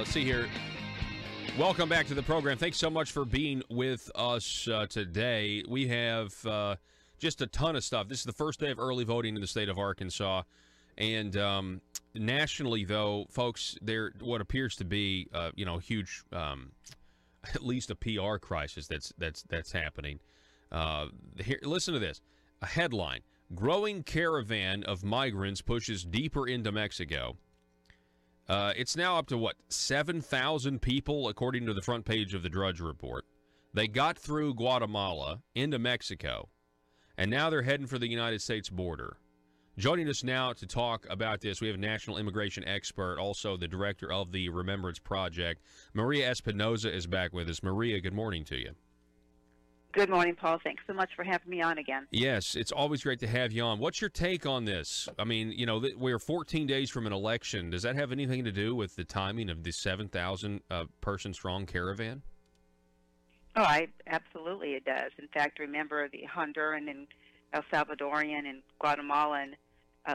See here. Welcome back to the program. Thanks so much for being with us today. We have just a ton of stuff. This is the first day of early voting in the state of Arkansas. And nationally, though, folks, there what appears to be, huge, at least a PR crisis that's happening. Here, listen to this. A headline: Growing caravan of migrants pushes deeper into Mexico. It's now up to, 7,000 people, according to the front page of the Drudge Report. They got through Guatemala into Mexico, and now they're heading for the United States border. Joining us now to talk about this, we have a national immigration expert, also the director of the Remembrance Project. Maria Espinoza is back with us. Maria, good morning to you. Good morning, Paul. Thanks so much for having me on again. Yes, it's always great to have you on. What's your take on this? I mean, we're 14 days from an election. Does that have anything to do with the timing of the 7,000 person strong caravan? Oh, absolutely it does. In fact, remember the Honduran and El Salvadorian and Guatemalan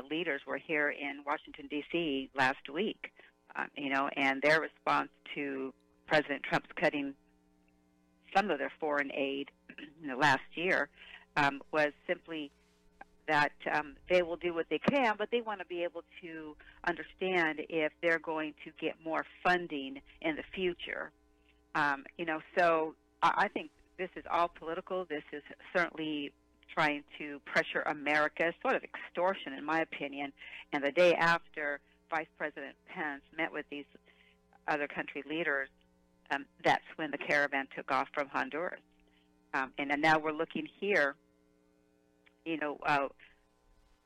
leaders were here in Washington, D.C. last week, and their response to President Trump's cutting some of their foreign aid last year was simply that they will do what they can, but they want to be able to understand if they're going to get more funding in the future. So I think this is all political. This is certainly trying to pressure America, sort of extortion, in my opinion. And the day after Vice President Pence met with these other country leaders, that's when the caravan took off from Honduras. And now we're looking here,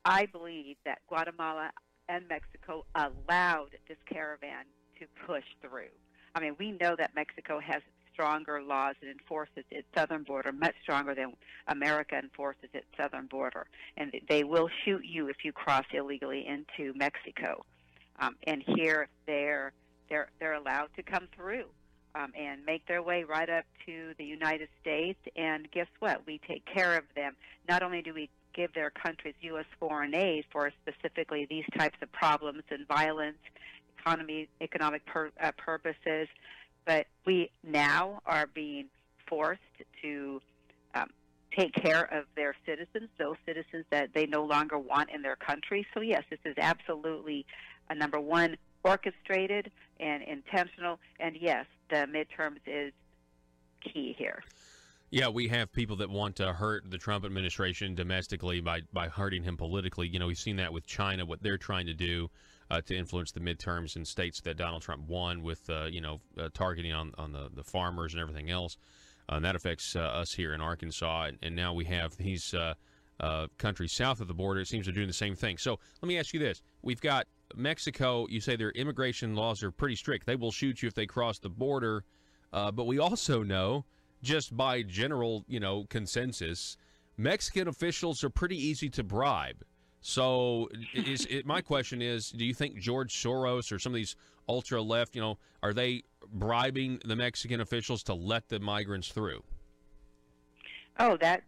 I believe that Guatemala and Mexico allowed this caravan to push through. I mean, we know that Mexico has stronger laws and enforces its southern border, much stronger than America enforces its southern border. And they will shoot you if you cross illegally into Mexico. And here they're allowed to come through. And make their way right up to the United States. And guess what? We take care of them. Not only do we give their countries U.S. foreign aid for specifically these types of problems and violence, economic purposes, but we now are being forced to take care of their citizens, those citizens that they no longer want in their country. So, yes, this is absolutely, number one, orchestrated and intentional, and yes, the midterms is key here. Yeah, we have people that want to hurt the Trump administration domestically by hurting him politically. We've seen that with China, what they're trying to do to influence the midterms in states that Donald Trump won with, targeting on the farmers and everything else. And that affects us here in Arkansas. And now we have these countries south of the border. It seems they're doing the same thing. So let me ask you this. We've got Mexico. You say their immigration laws are pretty strict. They will shoot you if they cross the border. But we also know, just by general, consensus, Mexican officials are pretty easy to bribe. So my question is, do you think George Soros or some of these ultra-left, are they bribing the Mexican officials to let the migrants through? Oh, that's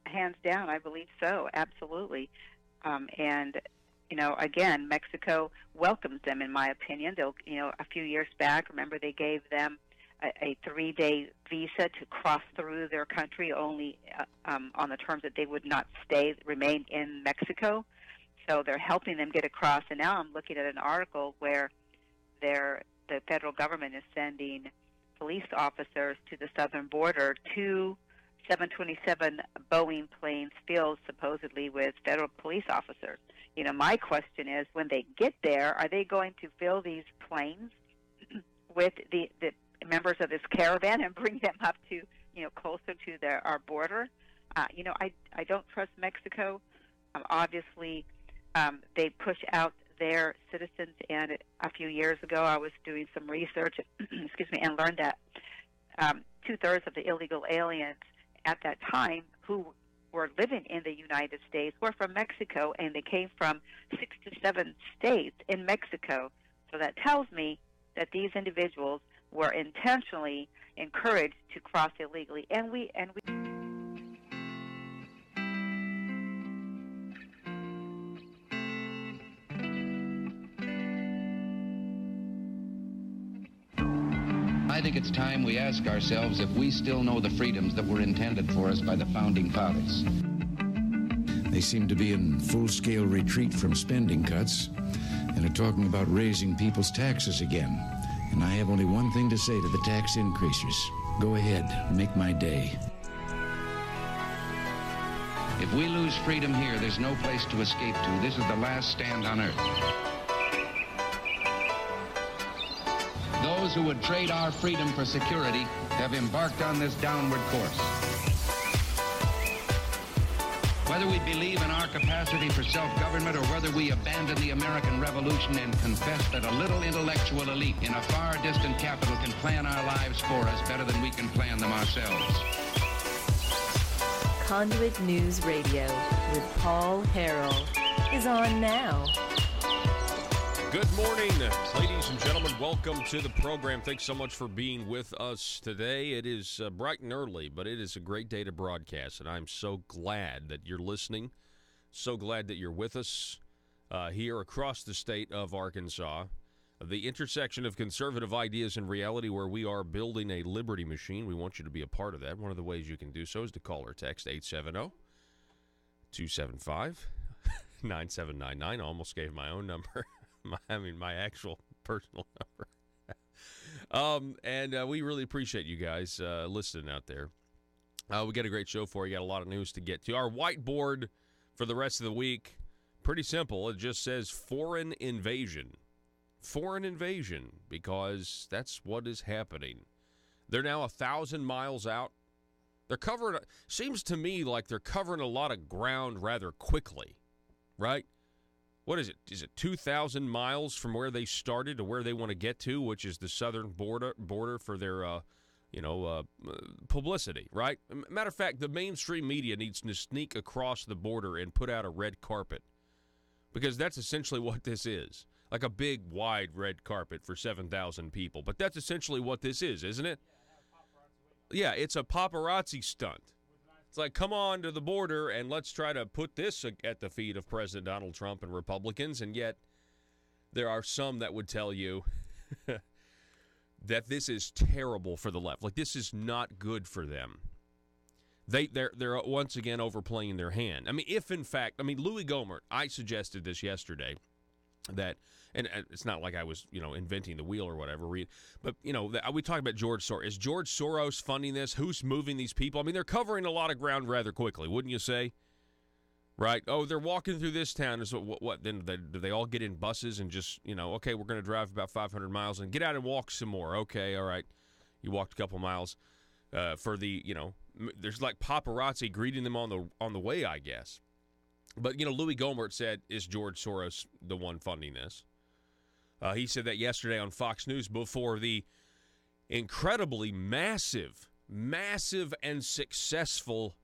hands down, I believe so, absolutely. And again, Mexico welcomes them, in my opinion. They'll, a few years back, remember they gave them a 3-day visa to cross through their country only on the terms that they would not remain in Mexico. So they're helping them get across. And now I'm looking at an article where the federal government is sending police officers to the southern border. 2 727 Boeing planes filled supposedly with federal police officers. My question is, when they get there, are they going to fill these planes with the members of this caravan and bring them up to, closer to our border? I don't trust Mexico. Obviously, they push out their citizens, and a few years ago I was doing some research, and learned that 2/3 of the illegal aliens at that time who were living in the United States were from Mexico, and they came from 6 to 7 states in Mexico. So that tells me that these individuals were intentionally encouraged to cross illegally, and we I think it's time we ask ourselves if we still know the freedoms that were intended for us by the Founding Fathers. They seem to be in full-scale retreat from spending cuts and are talking about raising people's taxes again. And I have only one thing to say to the tax increasers. Go ahead, make my day. If we lose freedom here, there's no place to escape to. This is the last stand on earth. Those who would trade our freedom for security have embarked on this downward course. Whether we believe in our capacity for self-government or whether we abandon the American Revolution and confess that a little intellectual elite in a far distant capital can plan our lives for us better than we can plan them ourselves. Conduit News Radio with Paul Harrell is on now. Good morning, ladies and gentlemen. Welcome to the program. Thanks so much for being with us today. It is bright and early, but it is a great day to broadcast, and I'm so glad that you're listening. So glad that you're with us here across the state of Arkansas. The intersection of conservative ideas and reality, where we are building a liberty machine. We want you to be a part of that. One of the ways you can do so is to call or text 870-275-9799. I almost gave my own number. my actual personal number. And we really appreciate you guys listening out there. We got a great show for you. Got a lot of news to get to. Our whiteboard for the rest of the week, pretty simple. It just says foreign invasion. Foreign invasion, because that's what is happening. They're now 1,000 miles out. They're covering, seems to me like they're covering a lot of ground rather quickly, right? What is it? Is it 2,000 miles from where they started to where they want to get to, which is the southern border for their, publicity, right? Matter of fact, the mainstream media needs to sneak across the border and put out a red carpet, because that's essentially what this is. Like a big, wide red carpet for 7,000 people. But that's essentially what this is, isn't it? Yeah, it's a paparazzi stunt. It's like, come on to the border and let's try to put this at the feet of President Donald Trump and Republicans. And yet there are some that would tell you that this is terrible for the left. Like, this is not good for them. They're once again overplaying their hand. I mean, if in fact, Louis Gohmert, I suggested this yesterday, that, and it's not like I was, inventing the wheel or whatever, but, we talk about George Soros. Is George Soros funding this? Who's moving these people? I mean, they're covering a lot of ground rather quickly, wouldn't you say? Right? Oh, they're walking through this town. So what then do they all get in buses and just, okay, we're going to drive about 500 miles and get out and walk some more. Okay, all right. You walked a couple miles for the, there's like paparazzi greeting them on the way, I guess. But, Louis Gohmert said, is George Soros the one funding this? He said that yesterday on Fox News before the incredibly massive and successful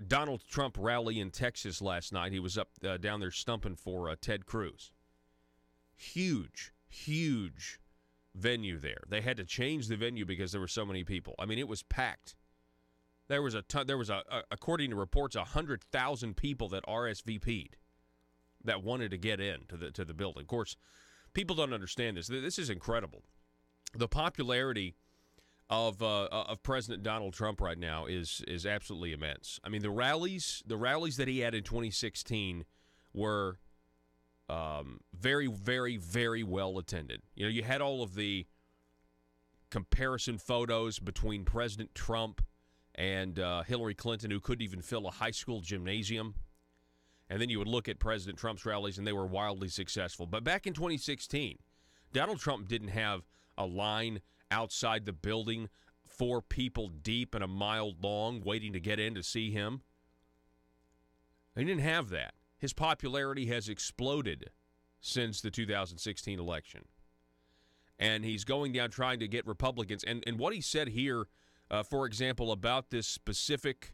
Donald Trump rally in Texas last night. He was up down there stumping for Ted Cruz. Huge venue there. They had to change the venue because there were so many people. I mean, it was packed. There was according to reports, 100,000 people that RSVP'd that wanted to get in to the building. Of course, people don't understand this. This is incredible. The popularity of President Donald Trump right now is absolutely immense. I mean, the rallies that he had in 2016 were very, very, very well attended. You had all of the comparison photos between President Trump and Hillary Clinton, who couldn't even fill a high school gymnasium. And then you would look at President Trump's rallies, and they were wildly successful. But back in 2016, Donald Trump didn't have a line outside the building, 4 people deep and a mile long, waiting to get in to see him. He didn't have that. His popularity has exploded since the 2016 election. And he's going down trying to get Republicans. And what he said here, for example, about this specific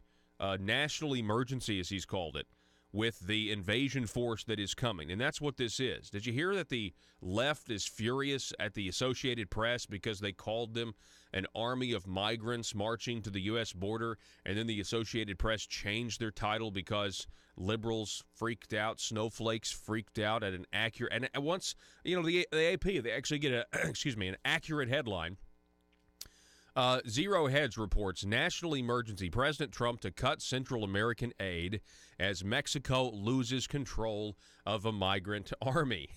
national emergency, as he's called it, with the invasion force that is coming. And that's what this is. Did you hear that the left is furious at the Associated Press because they called them an army of migrants marching to the U.S. border, and then the Associated Press changed their title because liberals freaked out, snowflakes freaked out at an accurate, and once, the AP, they actually get an accurate headline. Zero Hedge reports national emergency. President Trump to cut Central American aid as Mexico loses control of a migrant army.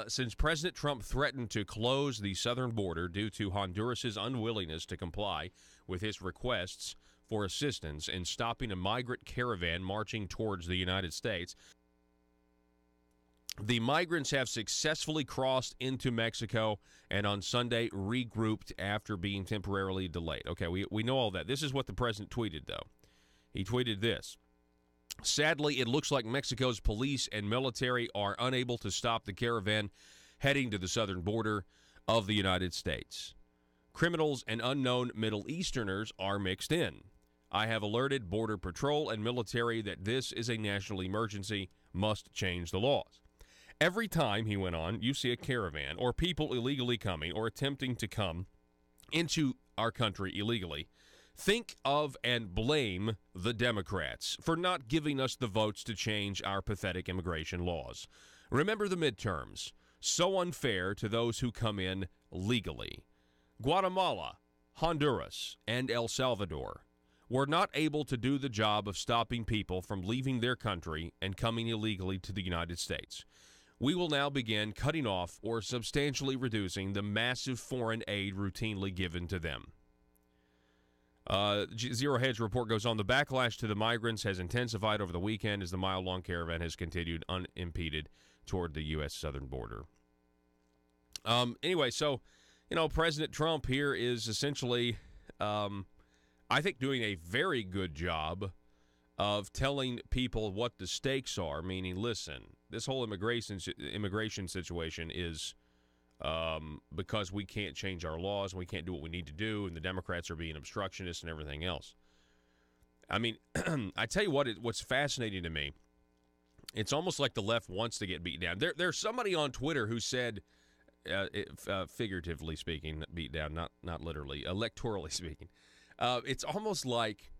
Since President Trump threatened to close the southern border due to Honduras' unwillingness to comply with his requests for assistance in stopping a migrant caravan marching towards the United States, the migrants have successfully crossed into Mexico and on Sunday regrouped after being temporarily delayed. Okay, we know all that. This is what the president tweeted, though. He tweeted this. Sadly, it looks like Mexico's police and military are unable to stop the caravan heading to the southern border of the United States. Criminals and unknown Middle Easterners are mixed in. I have alerted Border Patrol and military that this is a national emergency, must change the laws. Every time, he went on, you see a caravan or people illegally coming or attempting to come into our country illegally, think of and blame the Democrats for not giving us the votes to change our pathetic immigration laws. Remember the midterms. So unfair to those who come in legally. Guatemala, Honduras, and El Salvador were not able to do the job of stopping people from leaving their country and coming illegally to the United States. We will now begin cutting off or substantially reducing the massive foreign aid routinely given to them. Zero Hedge report goes on. The backlash to the migrants has intensified over the weekend as the mile-long caravan has continued unimpeded toward the U.S. southern border. Anyway, so, President Trump here is essentially, I think, doing a very good job of telling people what the stakes are, meaning, listen, this whole immigration situation is because we can't change our laws, and we can't do what we need to do, and the Democrats are being obstructionists and everything else. I mean, I tell you what's fascinating to me, it's almost like the left wants to get beat down. There's somebody on Twitter who said, figuratively speaking, beat down, not literally, electorally speaking, it's almost like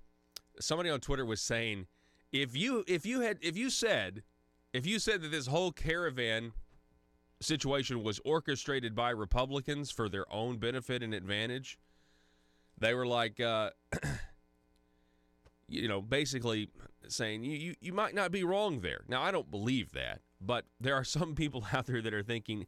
somebody on Twitter was saying, if you said that this whole caravan situation was orchestrated by Republicans for their own benefit and advantage, they were like, basically saying you might not be wrong there. Now, I don't believe that, but there are some people out there that are thinking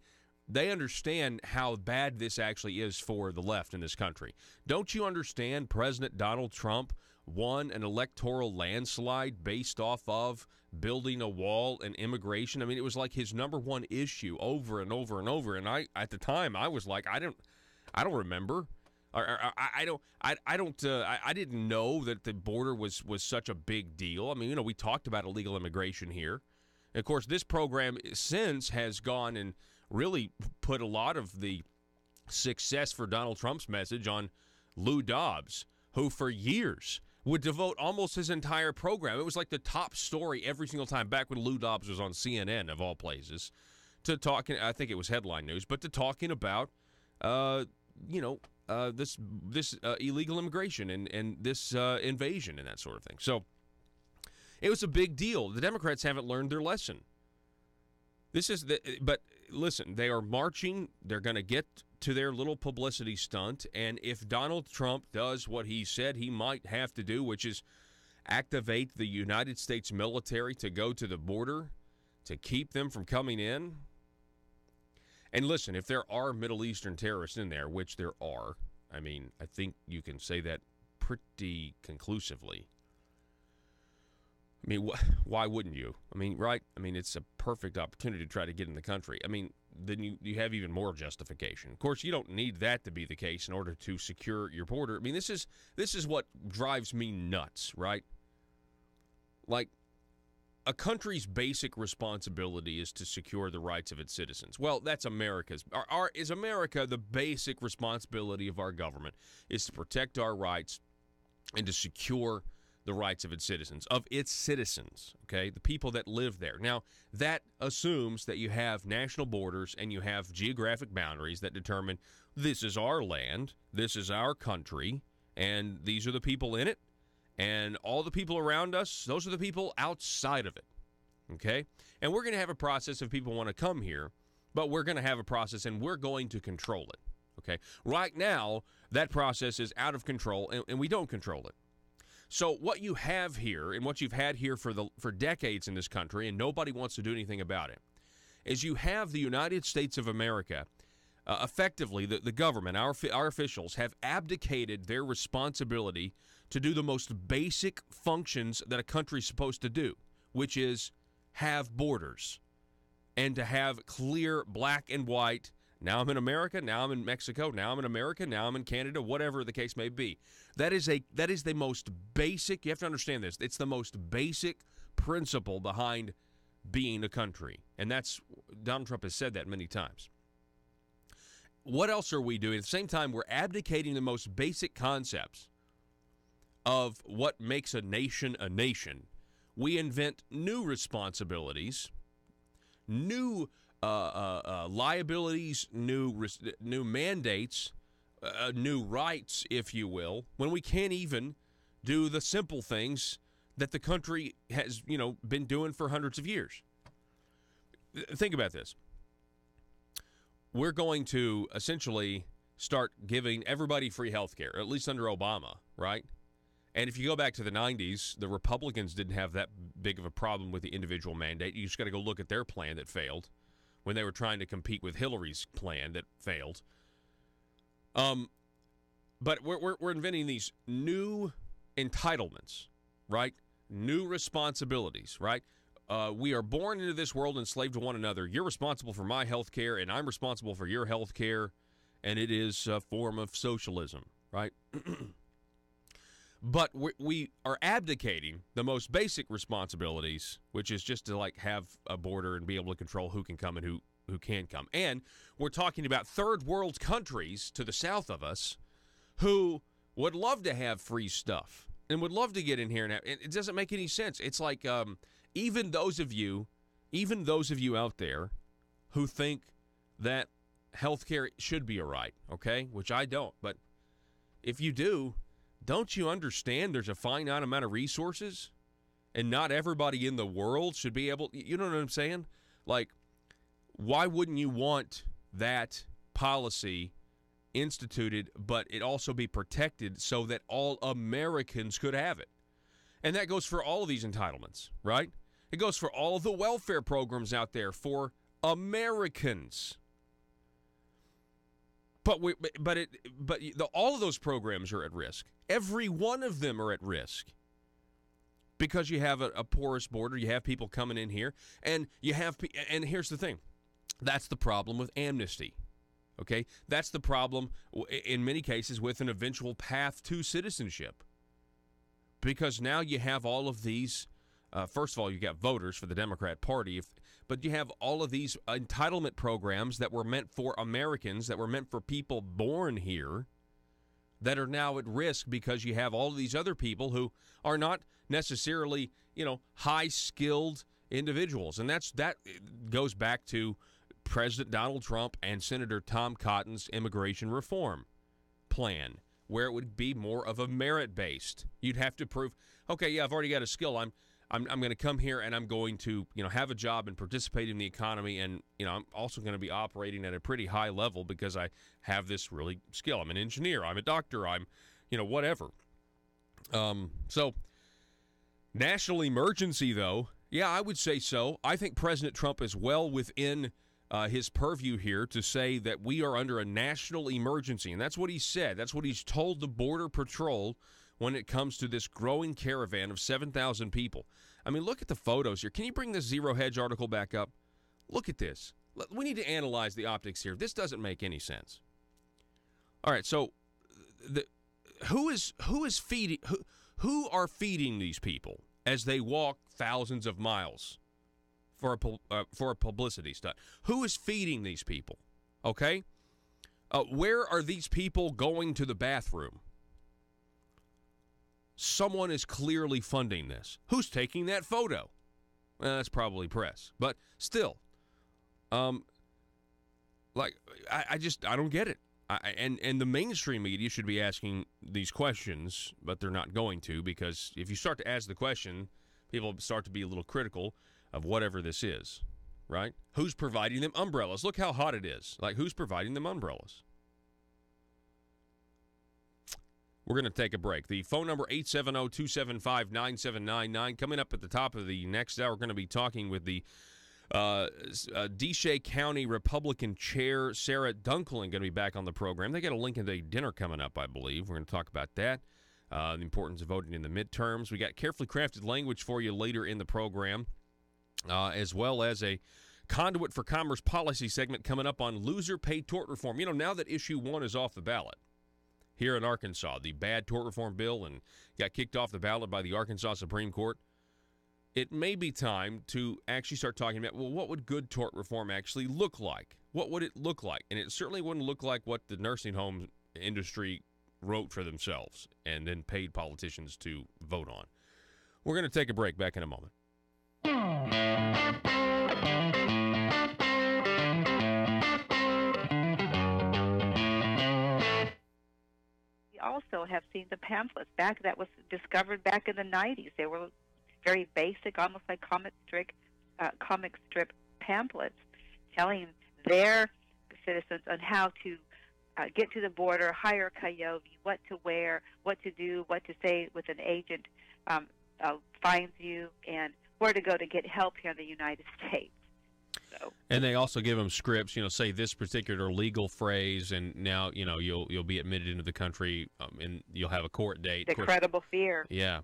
they understand how bad this actually is for the left in this country. Don't you understand President Donald Trump won an electoral landslide based off of building a wall and immigration? I mean, it was like his number one issue over and over and over. And at the time, I was like, I don't remember. I didn't know that the border was such a big deal. I mean, we talked about illegal immigration here. And of course, this program since has gone and really put a lot of the success for Donald Trump's message on Lou Dobbs, who for years would devote almost his entire program. It was like the top story every single time, back when Lou Dobbs was on CNN, of all places, to talking, I think it was headline news, but to talking about, this illegal immigration and this invasion and that sort of thing. So it was a big deal. The Democrats haven't learned their lesson. But listen, they are marching. They're going to get to their little publicity stunt. And if Donald Trump does what he said he might have to do, which is activate the United States military to go to the border to keep them from coming in. And listen, if there are Middle Eastern terrorists in there, which there are, I mean, I think you can say that pretty conclusively. I mean, why wouldn't you? I mean, right? I mean, it's a perfect opportunity to try to get in the country. I mean, then you have even more justification. Of course, you don't need that to be the case in order to secure your border. I mean, this is what drives me nuts, right? Like, a country's basic responsibility is to secure the rights of its citizens. Well, that's America's. Is America, the basic responsibility of our government is to protect our rights and to secure the rights of its citizens, okay, the people that live there. Now, that assumes that you have national borders and you have geographic boundaries that determine this is our land, this is our country, and these are the people in it, and all the people around us, those are the people outside of it, okay? And we're going to have a process if people want to come here, but we're going to have a process and we're going to control it, okay? Right now, that process is out of control, and we don't control it. So what you have here, and what you've had here for decades in this country, and nobody wants to do anything about it, is you have the United States of America, effectively, the government, our officials, have abdicated their responsibility to do the most basic functions that a country's supposed to do, which is have borders and to have clear black and white. Now I'm in America, now I'm in Mexico, now I'm in America, now I'm in Canada, whatever the case may be. That is the most basic, you have to understand this, it's the most basic principle behind being a country. And that's, Donald Trump has said that many times. What else are we doing? At the same time, we're abdicating the most basic concepts of what makes a nation a nation. We invent new responsibilities, new liabilities, new mandates, new rights, if you will, when we can't even do the simple things that the country has, been doing for hundreds of years. Think about this. We're going to essentially start giving everybody free health care, at least under Obama, right? And if you go back to the 90s, the Republicans didn't have that big of a problem with the individual mandate. You just got to go look at their plan that failed when they were trying to compete with Hillary's plan that failed. But we're inventing these new entitlements, right? New responsibilities, right? We are born into this world enslaved to one another. You're responsible for my health care, and I'm responsible for your health care, and it is a form of socialism, right? But we are abdicating the most basic responsibilities, which is just to have a border and be able to control who can come and who can't come. And we're talking about third world countries to the south of us who would love to have free stuff and would love to get in here and it doesn't make any sense. It's like even those of you out there who think that healthcare should be a right, okay, which I don't, but if you do, don't you understand there's a finite amount of resources and not everybody in the world should be able, you know what I'm saying? Like, why wouldn't you want that policy instituted, but it also be protected so that all Americans could have it? And that goes for all of these entitlements, right? It goes for all of the welfare programs out there for Americans. But all of those programs are at risk. Every one of them are at risk because you have a porous border. You have people coming in here, and here's the thing. That's the problem with amnesty, okay? That's the problem in many cases with an eventual path to citizenship because now you have all of these, first of all, you got voters for the Democrat Party, but you have all of these entitlement programs that were meant for Americans, that were meant for people born here, that are now at risk because you have all of these other people who are not necessarily, high-skilled individuals. And that goes back to President Donald Trump and Senator Tom Cotton's immigration reform plan, where it would be more of a merit-based. You'd have to prove, okay, yeah, I've already got a skill. I'm going to come here and I'm going to, have a job and participate in the economy, and I'm also going to be operating at a pretty high level because I have this really skill. I'm an engineer. I'm a doctor. I'm, whatever. So national emergency, though, yeah, I would say so. I think President Trump is well within his purview here to say that we are under a national emergency, and that's what he said. That's what he's told the Border Patrol when it comes to this growing caravan of 7,000 people. I mean, look at the photos here. Can you bring this Zero Hedge article back up? Look at this. We need to analyze the optics here. This doesn't make any sense. All right, so who are feeding these people as they walk thousands of miles for a publicity stunt? Who is feeding these people? Okay? Where are these people going to the bathroom? Someone is clearly funding this. Who's taking that photo? Well, that's probably press. But still, I don't get it. And the mainstream media should be asking these questions, but they're not going to, because if you start to ask the question, people start to be a little critical of whatever this is, right? Who's providing them umbrellas? Look how hot it is. Like, who's providing them umbrellas? We're going to take a break. The phone number, 870-275-9799. Coming up at the top of the next hour, we're going to be talking with the Desha County Republican Chair, Sarah Dunklin, going to be back on the program. They got a Lincoln Day dinner coming up, I believe. We're going to talk about that, the importance of voting in the midterms. We got carefully crafted language for you later in the program, as well as a Conduit for Commerce policy segment coming up on loser pay tort reform. You know, now that issue 1 is off the ballot here in Arkansas, the bad tort reform bill, and got kicked off the ballot by the Arkansas Supreme Court, it may be time to actually start talking about, well, what would good tort reform actually look like? What would it look like? And it certainly wouldn't look like what the nursing home industry wrote for themselves and then paid politicians to vote on. We're going to take a break. Back in a moment. We also have seen the pamphlets that was discovered back in the 90s. They were very basic, almost like comic strip pamphlets telling their citizens on how to get to the border, hire a coyote, what to wear, what to do, what to say with an agent finds you, and where to go to get help here in the United States. So. And they also give them scripts, say this particular legal phrase, and now, you'll be admitted into the country, and you'll have a court date. The credible fear. Yeah.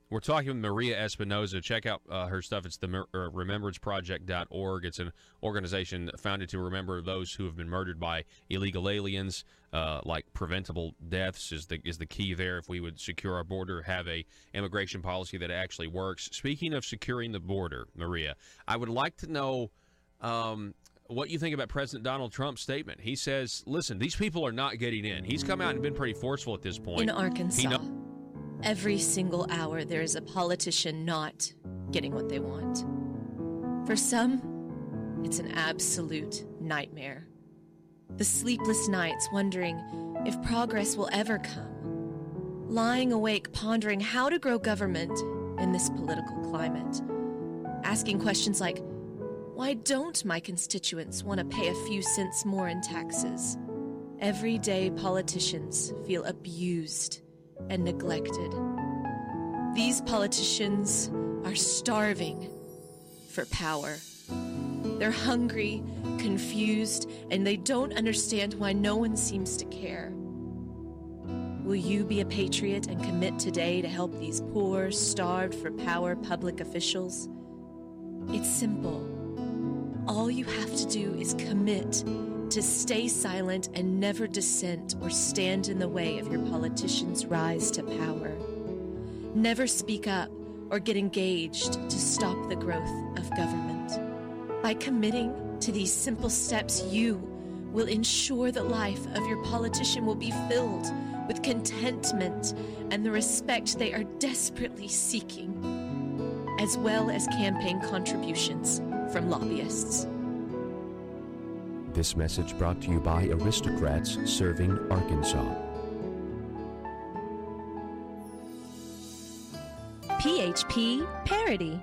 We're talking with Maria Espinoza. Check out her stuff. It's the remembranceproject.org. It's an organization founded to remember those who have been murdered by illegal aliens. Like preventable deaths is the key there. If we would secure our border, have a immigration policy that actually works. Speaking of securing the border, Maria, I would like to know what you think about President Donald Trump's statement. He says, listen, these people are not getting in. He's come out and been pretty forceful at this point. In Arkansas, every single hour there is a politician not getting what they want. For some, it's an absolute nightmare. The sleepless nights wondering if progress will ever come. Lying awake pondering how to grow government in this political climate. Asking questions like, why don't my constituents want to pay a few cents more in taxes? Everyday politicians feel abused and neglected. These politicians are starving for power. They're hungry, confused, and they don't understand why no one seems to care. Will you be a patriot and commit today to help these poor, starved for power public officials? It's simple. All you have to do is commit to stay silent and never dissent or stand in the way of your politicians' rise to power. Never speak up or get engaged to stop the growth of government. By committing to these simple steps, you will ensure the life of your politician will be filled with contentment and the respect they are desperately seeking, as well as campaign contributions from lobbyists. This message brought to you by Aristocrats Serving Arkansas. PHP Parody.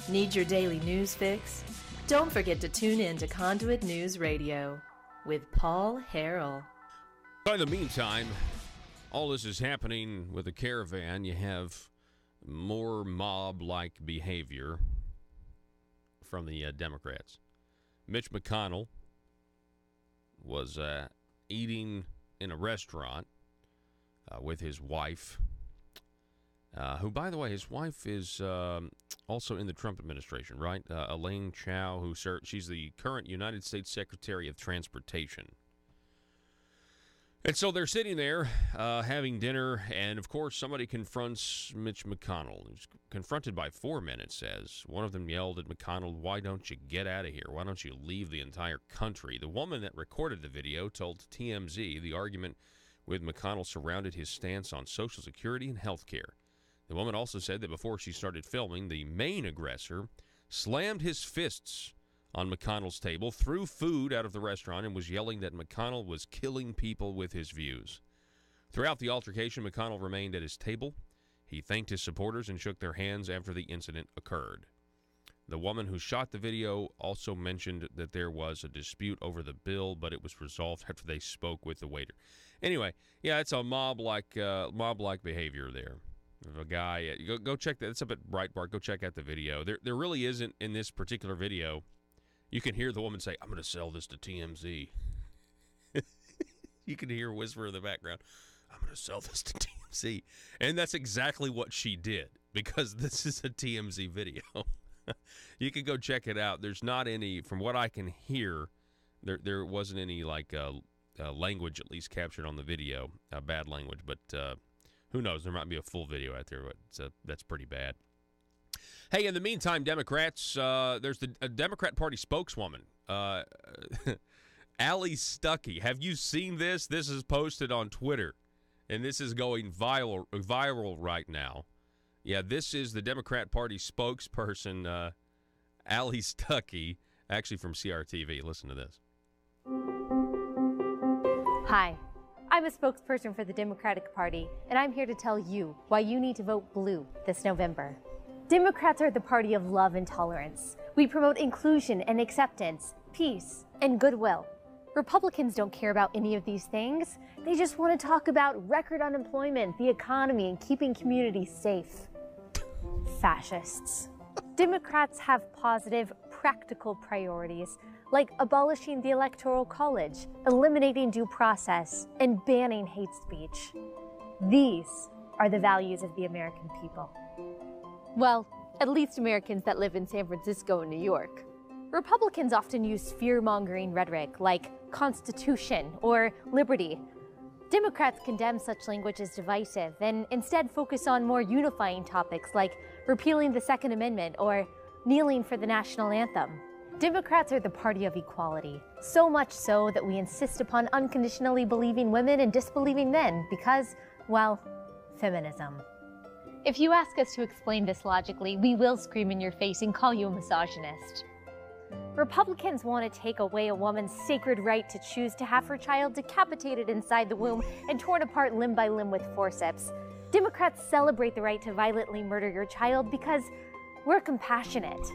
Need your daily news fix? Don't forget to tune in to Conduit News Radio with Paul Harrell. In the meantime, all this is happening with the caravan. You have more mob-like behavior from the Democrats. Mitch McConnell was eating in a restaurant with his wife, who, by the way, his wife is also in the Trump administration, right? Elaine Chao, she's the current United States Secretary of Transportation. And so they're sitting there having dinner, and of course somebody confronts Mitch McConnell. He's confronted by 4 men, it says. One of them yelled at McConnell, "Why don't you get out of here? Why don't you leave the entire country?" The woman that recorded the video told TMZ the argument with McConnell surrounded his stance on Social Security and health care. The woman also said that before she started filming, the main aggressor slammed his fists on McConnell's table, threw food out of the restaurant, and was yelling that McConnell was killing people with his views. Throughout the altercation, McConnell remained at his table. He thanked his supporters and shook their hands after the incident occurred. The woman who shot the video also mentioned that there was a dispute over the bill, but it was resolved after they spoke with the waiter. Anyway, yeah, it's a mob-like behavior there. Of a guy, go check that. It's up at Breitbart. Go check out the video. There really isn't in this particular video. You can hear the woman say, "I'm going to sell this to TMZ." You can hear a whisper in the background, "I'm going to sell this to TMZ," and that's exactly what she did, because this is a TMZ video. You can go check it out. There's not any, from what I can hear, there wasn't any language at least captured on the video, bad language, but who knows? There might be a full video out there, but that's pretty bad. Hey, in the meantime, Democrats, there's a Democrat Party spokeswoman, Allie Stuckey. Have you seen this? This is posted on Twitter, and this is going viral right now. Yeah, this is the Democrat Party spokesperson, Allie Stuckey, actually from CRTV. Listen to this. Hi, I'm a spokesperson for the Democratic Party, and I'm here to tell you why you need to vote blue this November. Democrats are the party of love and tolerance. We promote inclusion and acceptance, peace, and goodwill. Republicans don't care about any of these things. They just want to talk about record unemployment, the economy, and keeping communities safe. Fascists. Democrats have positive, practical priorities, like abolishing the Electoral College, eliminating due process, and banning hate speech. These are the values of the American people. Well, at least Americans that live in San Francisco and New York. Republicans often use fear-mongering rhetoric like Constitution or liberty. Democrats condemn such language as divisive and instead focus on more unifying topics like repealing the Second Amendment or kneeling for the national anthem. Democrats are the party of equality, so much so that we insist upon unconditionally believing women and disbelieving men because, well, feminism. If you ask us to explain this logically, we will scream in your face and call you a misogynist. Republicans want to take away a woman's sacred right to choose to have her child decapitated inside the womb and torn apart limb by limb with forceps. Democrats celebrate the right to violently murder your child because we're compassionate.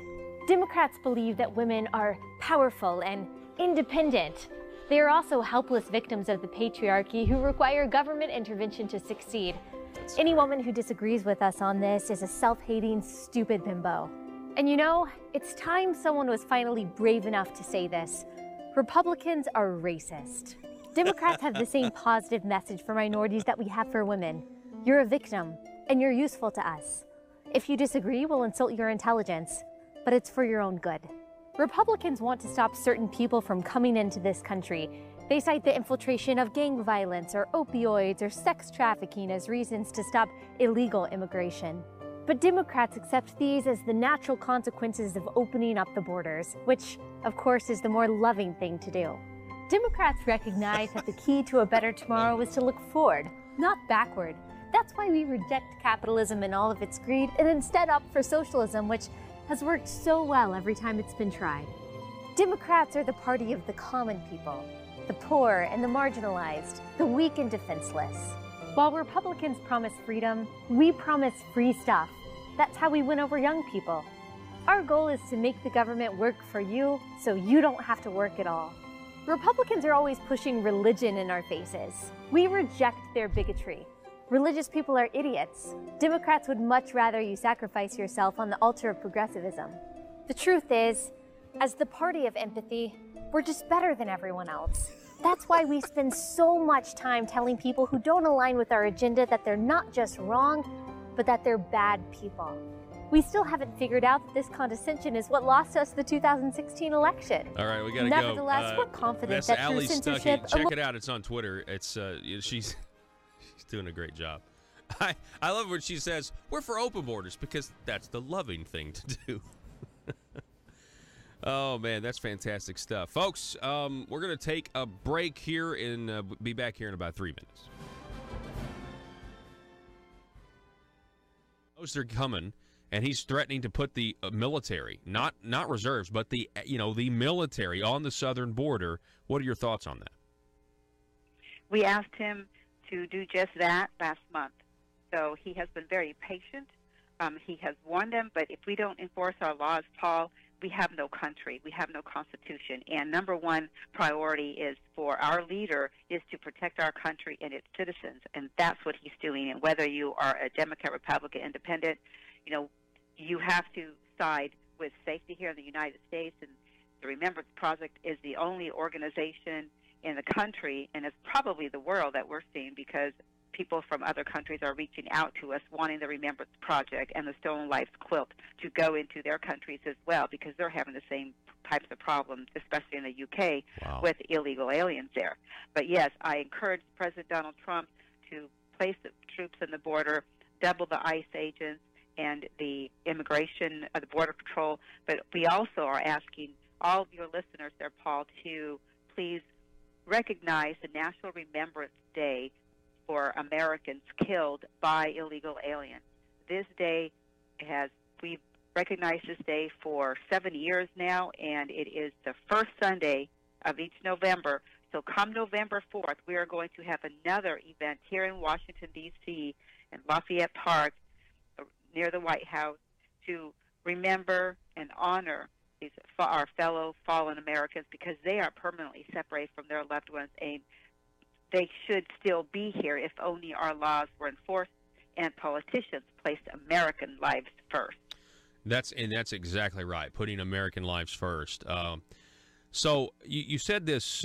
Democrats believe that women are powerful and independent. They are also helpless victims of the patriarchy who require government intervention to succeed. Any woman who disagrees with us on this is a self-hating, stupid bimbo. And you know, it's time someone was finally brave enough to say this. Republicans are racist. Democrats have the same positive message for minorities that we have for women. You're a victim, and you're useful to us. If you disagree, we'll insult your intelligence, but it's for your own good. Republicans want to stop certain people from coming into this country. They cite the infiltration of gang violence or opioids or sex trafficking as reasons to stop illegal immigration. But Democrats accept these as the natural consequences of opening up the borders, which, of course, is the more loving thing to do. Democrats recognize that the key to a better tomorrow is to look forward, not backward. That's why we reject capitalism and all of its greed and instead opt for socialism, which has worked so well every time it's been tried. Democrats are the party of the common people, the poor and the marginalized, the weak and defenseless. While Republicans promise freedom, we promise free stuff. That's how we win over young people. Our goal is to make the government work for you so you don't have to work at all. Republicans are always pushing religion in our faces. We reject their bigotry. Religious people are idiots. Democrats would much rather you sacrifice yourself on the altar of progressivism. The truth is, as the party of empathy, we're just better than everyone else. That's why we spend so much time telling people who don't align with our agenda that they're not just wrong, but that they're bad people. We still haven't figured out that this condescension is what lost us the 2016 election. All right, we gotta Nevertheless, we're confident that through censorship... Check it out, it's on Twitter. It's she's doing a great job. I love when she says, we're for open borders, because that's the loving thing to do. Oh, man, that's fantastic stuff. Folks, we're going to take a break here and be back here in about 3 minutes. They're coming, and he's threatening to put the military, not reserves, but the military on the southern border. What are your thoughts on that? We asked him to do just that last month. So he has been very patient. He has warned them, but if we don't enforce our laws, Paul, we have no country. We have no constitution. And number one priority is for our leader is to protect our country and its citizens. And that's what he's doing. And whether you are a Democrat, Republican, Independent, you have to side with safety here in the United States. And the Remembrance Project is the only organization in the country, and it's probably the world, that we're seeing, because people from other countries are reaching out to us wanting the Remembrance Project and the Stolen Lives Quilt to go into their countries as well, because they're having the same types of problems, especially in the UK, with illegal aliens there. But yes, I encourage President Donald Trump to place the troops in the border, double the ICE agents and the immigration, the Border Patrol. But we also are asking all of your listeners there, Paul, to please recognize the National Remembrance Day for Americans killed by illegal aliens. This day we've recognized this day for 7 years now, and it is the first Sunday of each November. So come November 4th, we are going to have another event here in Washington, D.C., in Lafayette Park, near the White House, to remember and honor our fellow fallen Americans, because they are permanently separated from their loved ones, and they should still be here if only our laws were enforced and politicians placed American lives first. That's exactly right, putting American lives first. So you said this.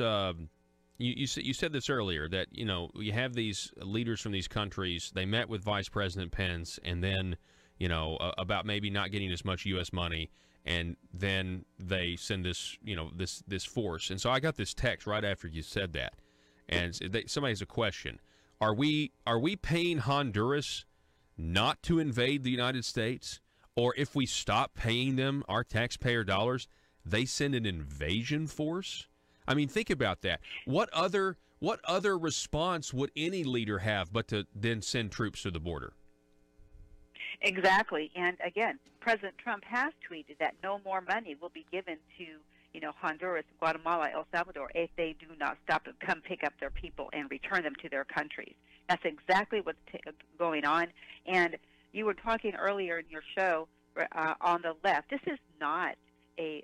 You said this earlier, that you have these leaders from these countries. They met with Vice President Pence, and then about maybe not getting as much U.S. money, and then they send this this force. And so I got this text right after you said that. And somebody has a question: Are we paying Honduras not to invade the United States, or if we stop paying them our taxpayer dollars, they send an invasion force? I mean, think about that. What other response would any leader have but to then send troops to the border? Exactly. And again, President Trump has tweeted that no more money will be given to Honduras, Guatemala, El Salvador, if they do not stop and come pick up their people and return them to their countries. That's exactly what's going on. And you were talking earlier in your show on the left. This is not a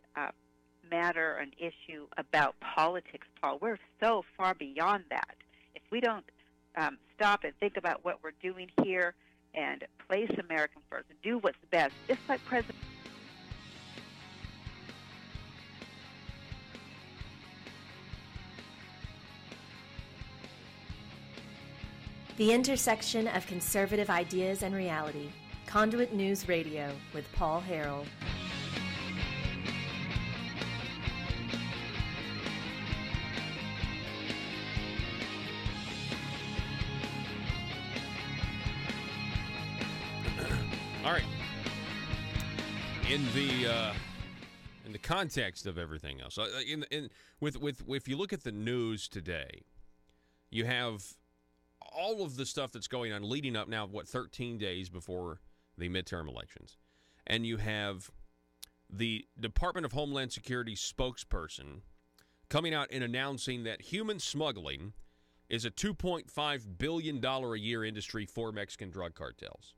matter, an issue about politics, Paul. We're so far beyond that. If we don't stop and think about what we're doing here and place American first and do what's best, just like President. The intersection of conservative ideas and reality. Conduit News Radio with Paul Harrell. All right. In the context of everything else, if you look at the news today, you have all of the stuff that's going on leading up now, 13 days before the midterm elections. And you have the Department of Homeland Security spokesperson coming out and announcing that human smuggling is a $2.5 billion a year industry for Mexican drug cartels.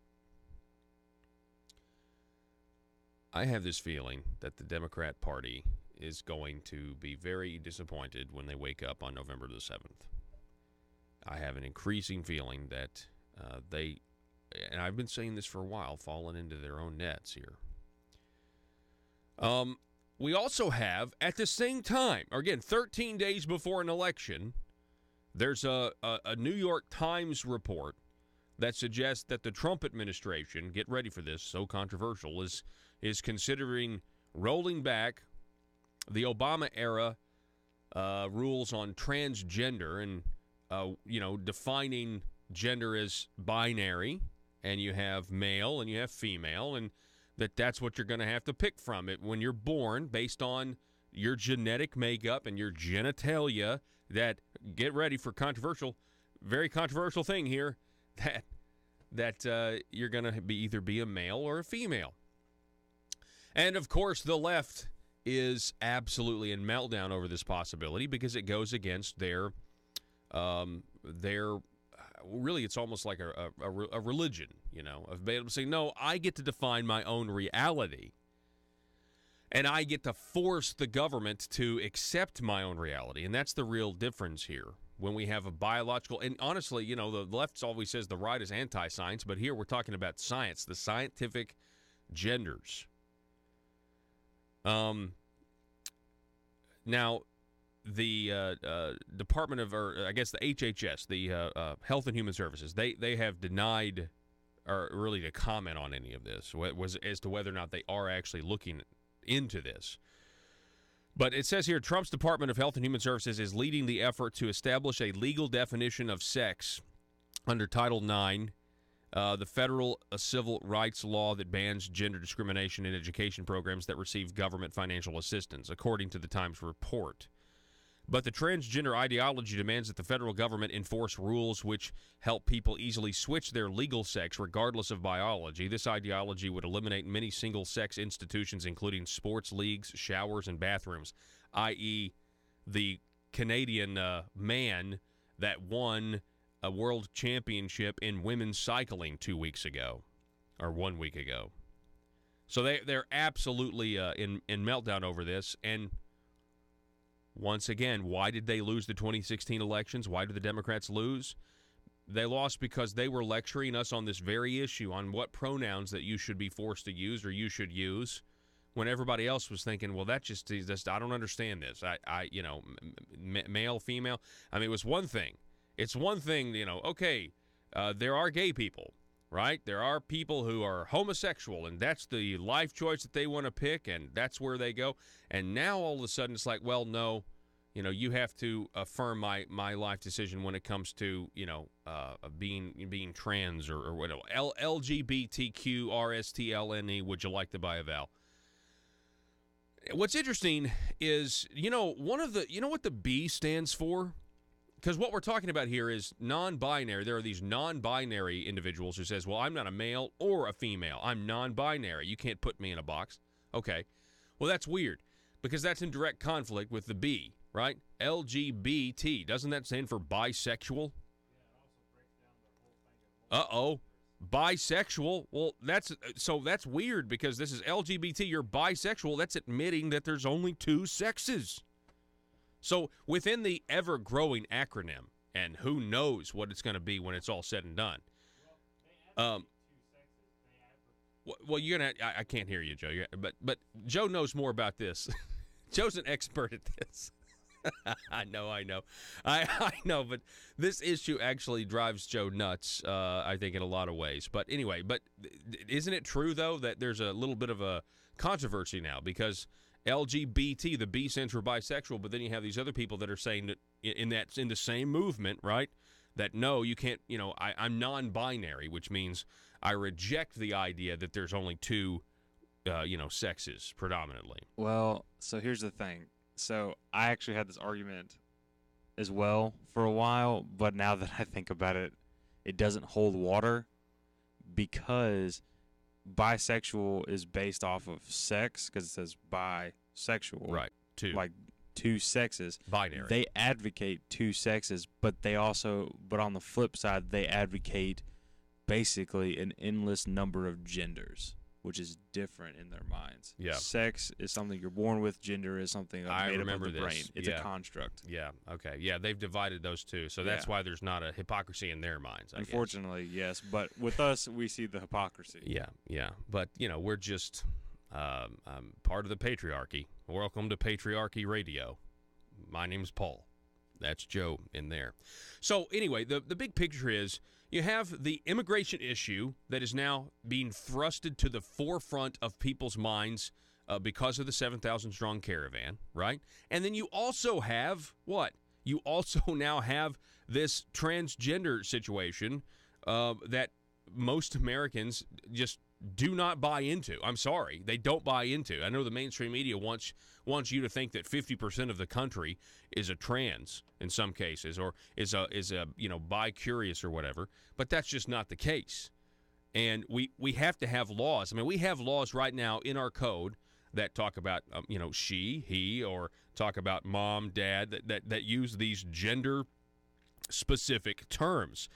I have this feeling that the Democrat Party is going to be very disappointed when they wake up on November the 7th. I have an increasing feeling that they, and I've been saying this for a while, fallen into their own nets here. We also have, at the same time, or again, 13 days before an election, there's a New York Times report that suggests that the Trump administration, get ready for this, so controversial, is considering rolling back the Obama-era rules on transgender and defining gender as binary, and you have male and you have female, and that's what you're going to have to pick from it when you're born based on your genetic makeup and your genitalia. That, get ready for very controversial thing here, that you're going to either be a male or a female. And of course, the left is absolutely in meltdown over this possibility because it goes against their really it's almost like a religion, of being able to say, no, I get to define my own reality. And I get to force the government to accept my own reality. And that's the real difference here. When we have a biological, and honestly, the left always says the right is anti-science, but here we're talking about science, the scientific genders. Now, the Department of, or I guess the HHS, the Health and Human Services, they have denied, or really to comment on any of this, as to whether or not they are actually looking into this. But it says here, Trump's Department of Health and Human Services is leading the effort to establish a legal definition of sex under Title IX, the federal civil rights law that bans gender discrimination in education programs that receive government financial assistance, according to the Times report. But the transgender ideology demands that the federal government enforce rules which help people easily switch their legal sex regardless of biology. This ideology would eliminate many single-sex institutions, including sports leagues, showers, and bathrooms, i.e. the Canadian man that won a world championship in women's cycling 2 weeks ago, or 1 week ago. So they're absolutely in meltdown over this, and once again, why did they lose the 2016 elections? Why did the Democrats lose? They lost because they were lecturing us on this very issue, on what pronouns that you should be forced to use or you should use, when everybody else was thinking, well, that just I don't understand this. Male, female. I mean, it was one thing. It's one thing, okay, there are gay people, right? There are people who are homosexual, and that's the life choice that they want to pick, and that's where they go. And now all of a sudden it's like, well, no, you have to affirm my life decision when it comes to, being trans or whatever. LGBTQ, RSTLNE, would you like to buy a vowel? What's interesting is, what the B stands for? Because what we're talking about here is non-binary. There are these non-binary individuals who says, well, I'm not a male or a female. I'm non-binary. You can't put me in a box. Okay. Well, that's weird because that's in direct conflict with the B, right? LGBT. Doesn't that stand for bisexual? Uh-oh. Bisexual. Well, that's weird because this is LGBT. You're bisexual. That's admitting that there's only two sexes. So within the ever-growing acronym, and who knows what it's going to be when it's all said and done. Well, you're gonna. I can't hear you, Joe. But Joe knows more about this. Joe's an expert at this. I know. I know, but this issue actually drives Joe nuts, I think, in a lot of ways. But anyway, isn't it true, though, that there's a little bit of a controversy now because LGBT, the B stands for bisexual, but then you have these other people that are saying that in the same movement, right, that no, you can't, I'm non-binary, which means I reject the idea that there's only two, sexes predominantly. Well, so here's the thing. So I actually had this argument as well for a while, but now that I think about it, it doesn't hold water because bisexual is based off of sex because it says bisexual. Right. Two. Like two sexes. Binary. They advocate two sexes, but on the flip side, they advocate basically an endless number of genders, which is different in their minds. Yeah. Sex is something you're born with. Gender is something made up of the brain. It's a construct. Yeah. Okay. Yeah, they've divided those two, so that's why there's not a hypocrisy in their minds. Unfortunately, yes. But with us, we see the hypocrisy. Yeah. But we're just part of the patriarchy. Welcome to Patriarchy Radio. My name's Paul. That's Joe in there. So anyway, the big picture is you have the immigration issue that is now being thrusted to the forefront of people's minds because of the 7,000-strong caravan, right? And then you also have what? You also now have this transgender situation that most Americans just do not buy into. I'm sorry, they don't buy into. I know the mainstream media wants you to think that 50% of the country is a trans in some cases, or is a bi-curious or whatever. But that's just not the case. And we have to have laws. I mean, we have laws right now in our code that talk about she, he, or talk about mom, dad, that use these gender specific terms.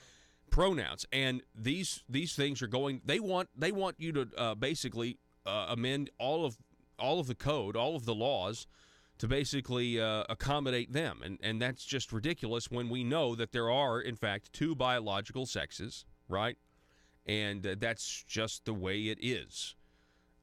pronouns, and these things are going. They want you to basically amend all of the code, all of the laws, to basically accommodate them, and that's just ridiculous when we know that there are, in fact, two biological sexes, right? And that's just the way it is.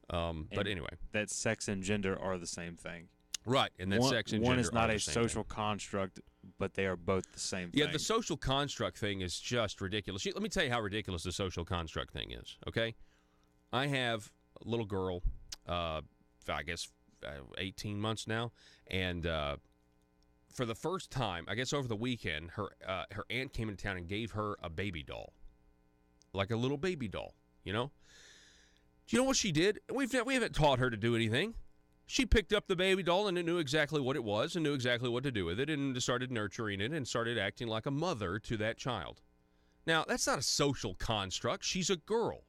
But anyway, that sex and gender are the same thing. Right, and that sex and one gender is not are the a same social thing. construct, but they are both the same thing. Yeah, the social construct thing is just ridiculous. Let me tell you how ridiculous the social construct thing is, okay? I have a little girl, I guess 18 months now, and for the first time, I guess over the weekend, her aunt came into town and gave her a baby doll, like a little baby doll, you know? Do you know what she did? We haven't taught her to do anything. She picked up the baby doll and knew exactly what it was and knew exactly what to do with it and started nurturing it and started acting like a mother to that child. Now, that's not a social construct. She's a girl,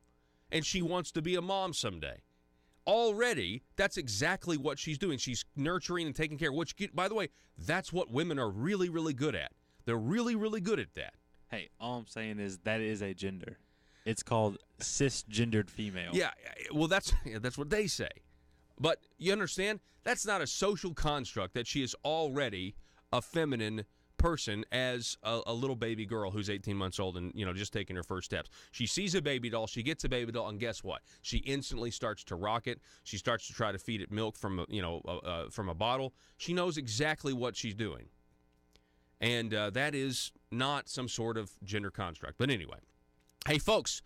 and she wants to be a mom someday. Already, that's exactly what she's doing. She's nurturing and taking care of, which, by the way, that's what women are really, really good at. They're really, really good at that. Hey, all I'm saying is that is a gender. It's called cisgendered female. Yeah, well, that's what they say. But you understand? That's not a social construct that she is already a feminine person as a little baby girl who's 18 months old and, just taking her first steps. She sees a baby doll, she gets a baby doll, and guess what? She instantly starts to rock it. She starts to try to feed it milk from a bottle. She knows exactly what she's doing. And that is not some sort of gender construct. But anyway, hey, folks,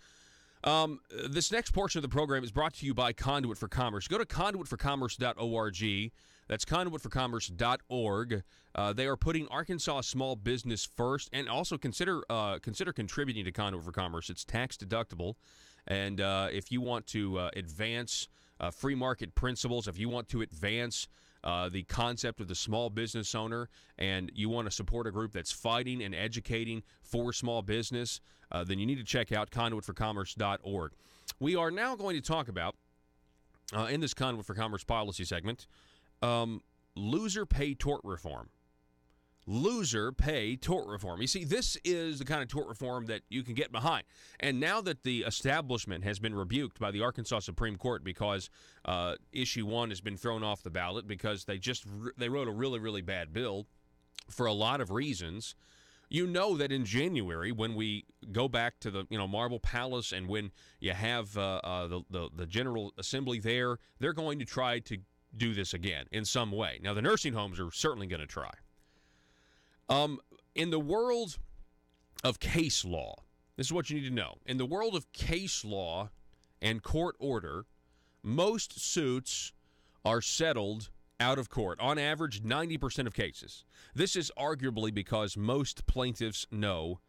this next portion of the program is brought to you by Conduit for Commerce. Go to conduitforcommerce.org. That's conduitforcommerce.org. They are putting Arkansas small business first, and also consider contributing to Conduit for Commerce. It's tax deductible, and if you want to advance free market principles, if you want to advance the concept of the small business owner, and you want to support a group that's fighting and educating for small business, then you need to check out conduitforcommerce.org. We are now going to talk about, in this Conduit for Commerce policy segment, loser pay tort reform. Loser pay tort reform. You see, this is the kind of tort reform that you can get behind. And now that the establishment has been rebuked by the Arkansas Supreme Court because Issue 1 has been thrown off the ballot because they wrote a really, really bad bill for a lot of reasons, you know that in January, when we go back to the Marble Palace and when you have the General Assembly there, they're going to try to do this again in some way. Now, the nursing homes are certainly going to try. In the world of case law, this is what you need to know. In the world of case law and court order, most suits are settled out of court. On average, 90% of cases. This is arguably because most plaintiffs know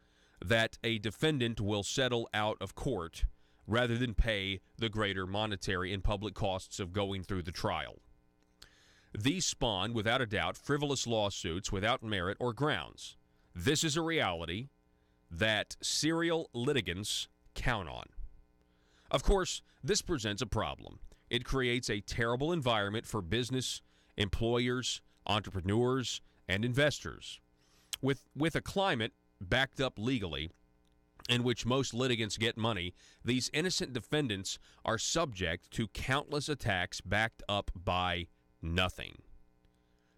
that a defendant will settle out of court rather than pay the greater monetary and public costs of going through the trial. These spawn, without a doubt, frivolous lawsuits without merit or grounds. This is a reality that serial litigants count on. Of course, this presents a problem. It creates a terrible environment for business, employers, entrepreneurs, and investors. With a climate backed up legally in which most litigants get money, these innocent defendants are subject to countless attacks backed up by nothing.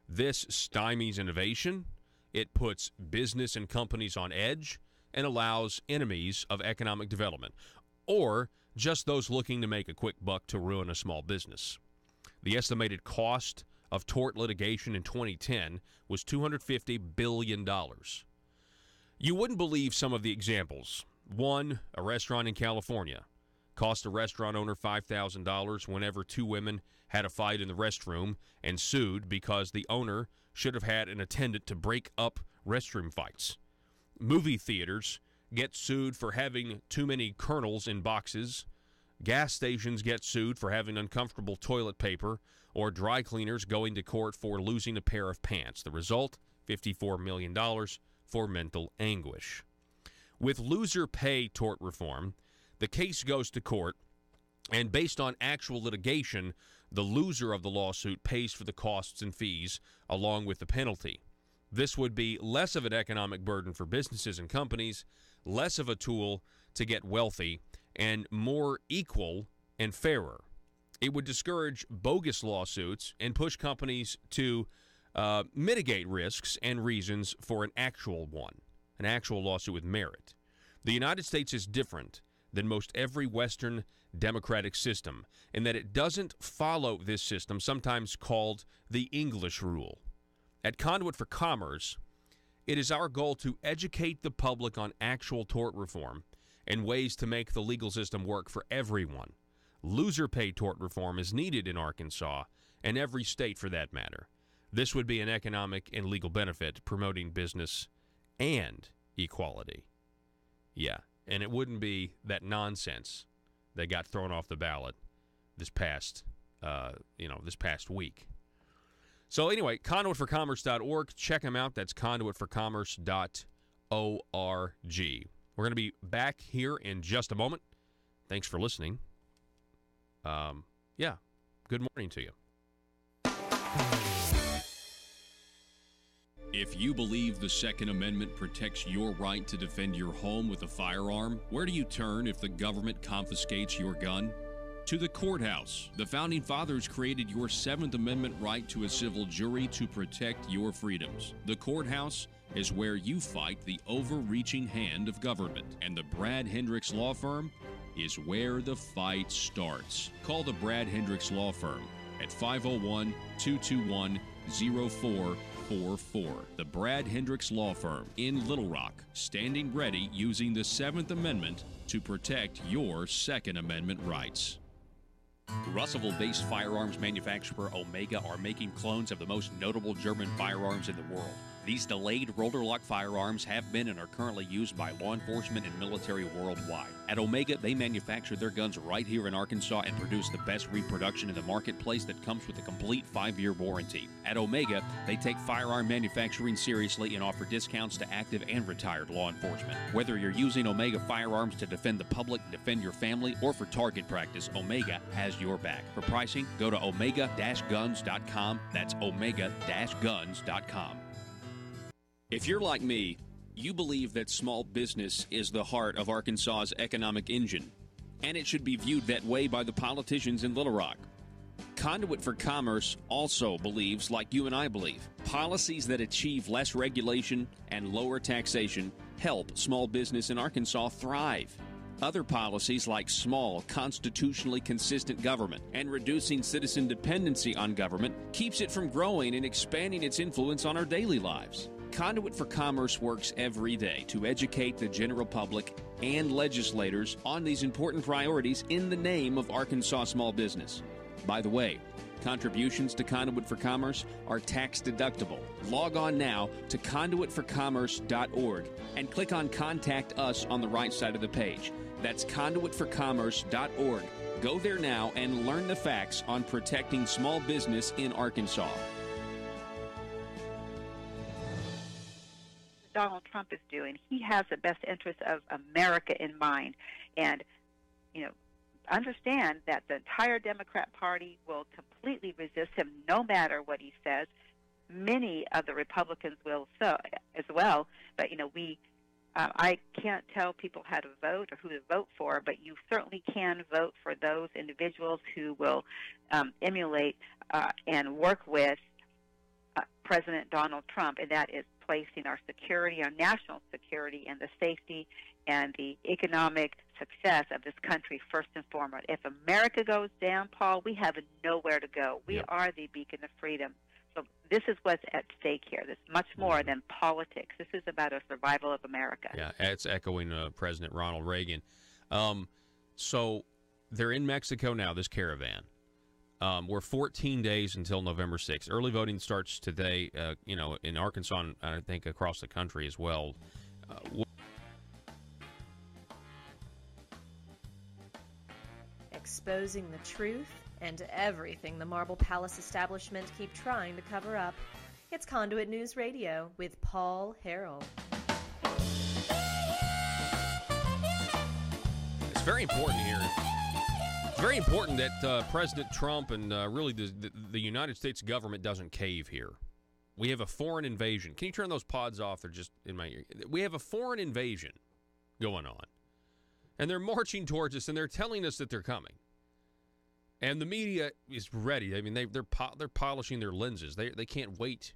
This stymies innovation. It puts business and companies on edge and allows enemies of economic development, or just those looking to make a quick buck, to ruin a small business. The estimated cost of tort litigation in 2010 was $250 billion. You wouldn't believe some of the examples. One, a restaurant in California cost a restaurant owner $5,000 whenever two women had a fight in the restroom and sued because the owner should have had an attendant to break up restroom fights. Movie theaters get sued for having too many kernels in boxes. Gas stations get sued for having uncomfortable toilet paper, or dry cleaners going to court for losing a pair of pants. The result, $54 million for mental anguish. With loser pay tort reform, the case goes to court, and based on actual litigation, the loser of the lawsuit pays for the costs and fees along with the penalty. This would be less of an economic burden for businesses and companies, less of a tool to get wealthy, and more equal and fairer. It would discourage bogus lawsuits and push companies to mitigate risks and reasons for an actual lawsuit with merit. The United States is different than most every Western democratic system in that it doesn't follow this system, sometimes called the English rule. At Conduit for Commerce, it is our goal to educate the public on actual tort reform and ways to make the legal system work for everyone. Loser pay tort reform is needed in Arkansas and every state for that matter. This would be an economic and legal benefit, promoting business and equality. Yeah, and it wouldn't be that nonsense that got thrown off the ballot this past week. So anyway, conduitforcommerce.org. Check them out. That's conduitforcommerce.org. We're going to be back here in just a moment. Thanks for listening. Good morning to you. If you believe the Second Amendment protects your right to defend your home with a firearm, where do you turn if the government confiscates your gun? To the courthouse. The Founding Fathers created your Seventh Amendment right to a civil jury to protect your freedoms. The courthouse is where you fight the overreaching hand of government. And the Brad Hendricks Law Firm is where the fight starts. Call the Brad Hendricks Law Firm at 501-221-0444. The Brad Hendricks Law Firm in Little Rock, standing ready using the Seventh Amendment to protect your Second Amendment rights. Russellville-based firearms manufacturer Omega are making clones of the most notable German firearms in the world. These delayed rotor-lock firearms have been and are currently used by law enforcement and military worldwide. At Omega, they manufacture their guns right here in Arkansas and produce the best reproduction in the marketplace that comes with a complete 5-year warranty. At Omega, they take firearm manufacturing seriously and offer discounts to active and retired law enforcement. Whether you're using Omega firearms to defend the public, defend your family, or for target practice, Omega has your back. For pricing, go to omega-guns.com. That's omega-guns.com. If you're like me, you believe that small business is the heart of Arkansas's economic engine, and it should be viewed that way by the politicians in Little Rock. Conduit for Commerce also believes, like you and I believe, policies that achieve less regulation and lower taxation help small business in Arkansas thrive. Other policies like small, constitutionally consistent government and reducing citizen dependency on government keeps it from growing and expanding its influence on our daily lives. Conduit for Commerce works every day to educate the general public and legislators on these important priorities in the name of Arkansas small business. By the way, contributions to Conduit for Commerce are tax deductible. Log on now to conduitforcommerce.org and click on Contact Us on the right side of the page. That's conduitforcommerce.org. Go there now and learn the facts on protecting small business in Arkansas. Donald Trump is doing. He has the best interest of America in mind. And, understand that the entire Democrat Party will completely resist him no matter what he says. Many of the Republicans will so as well. But, I can't tell people how to vote or who to vote for, but you certainly can vote for those individuals who will emulate and work with President Donald Trump, and that is placing our security, our national security, and the safety and the economic success of this country first and foremost. If America goes down, Paul, we have nowhere to go. We are the beacon of freedom. So this is what's at stake here. This is much more than politics. This is about a survival of America. Yeah, it's echoing President Ronald Reagan. So they're in Mexico now, this caravan. We're 14 days until November 6th. Early voting starts today, in Arkansas, and I think across the country as well. Exposing the truth and everything the Marble Palace establishment keep trying to cover up. It's Conduit News Radio with Paul Harrell. It's very important here. It's very important that President Trump and really the United States government doesn't cave here. We have a foreign invasion. Can you turn those pods off? They're just in my ear. We have a foreign invasion going on. And they're marching towards us, and they're telling us that they're coming. And the media is ready. I mean, they're polishing their lenses. They can't wait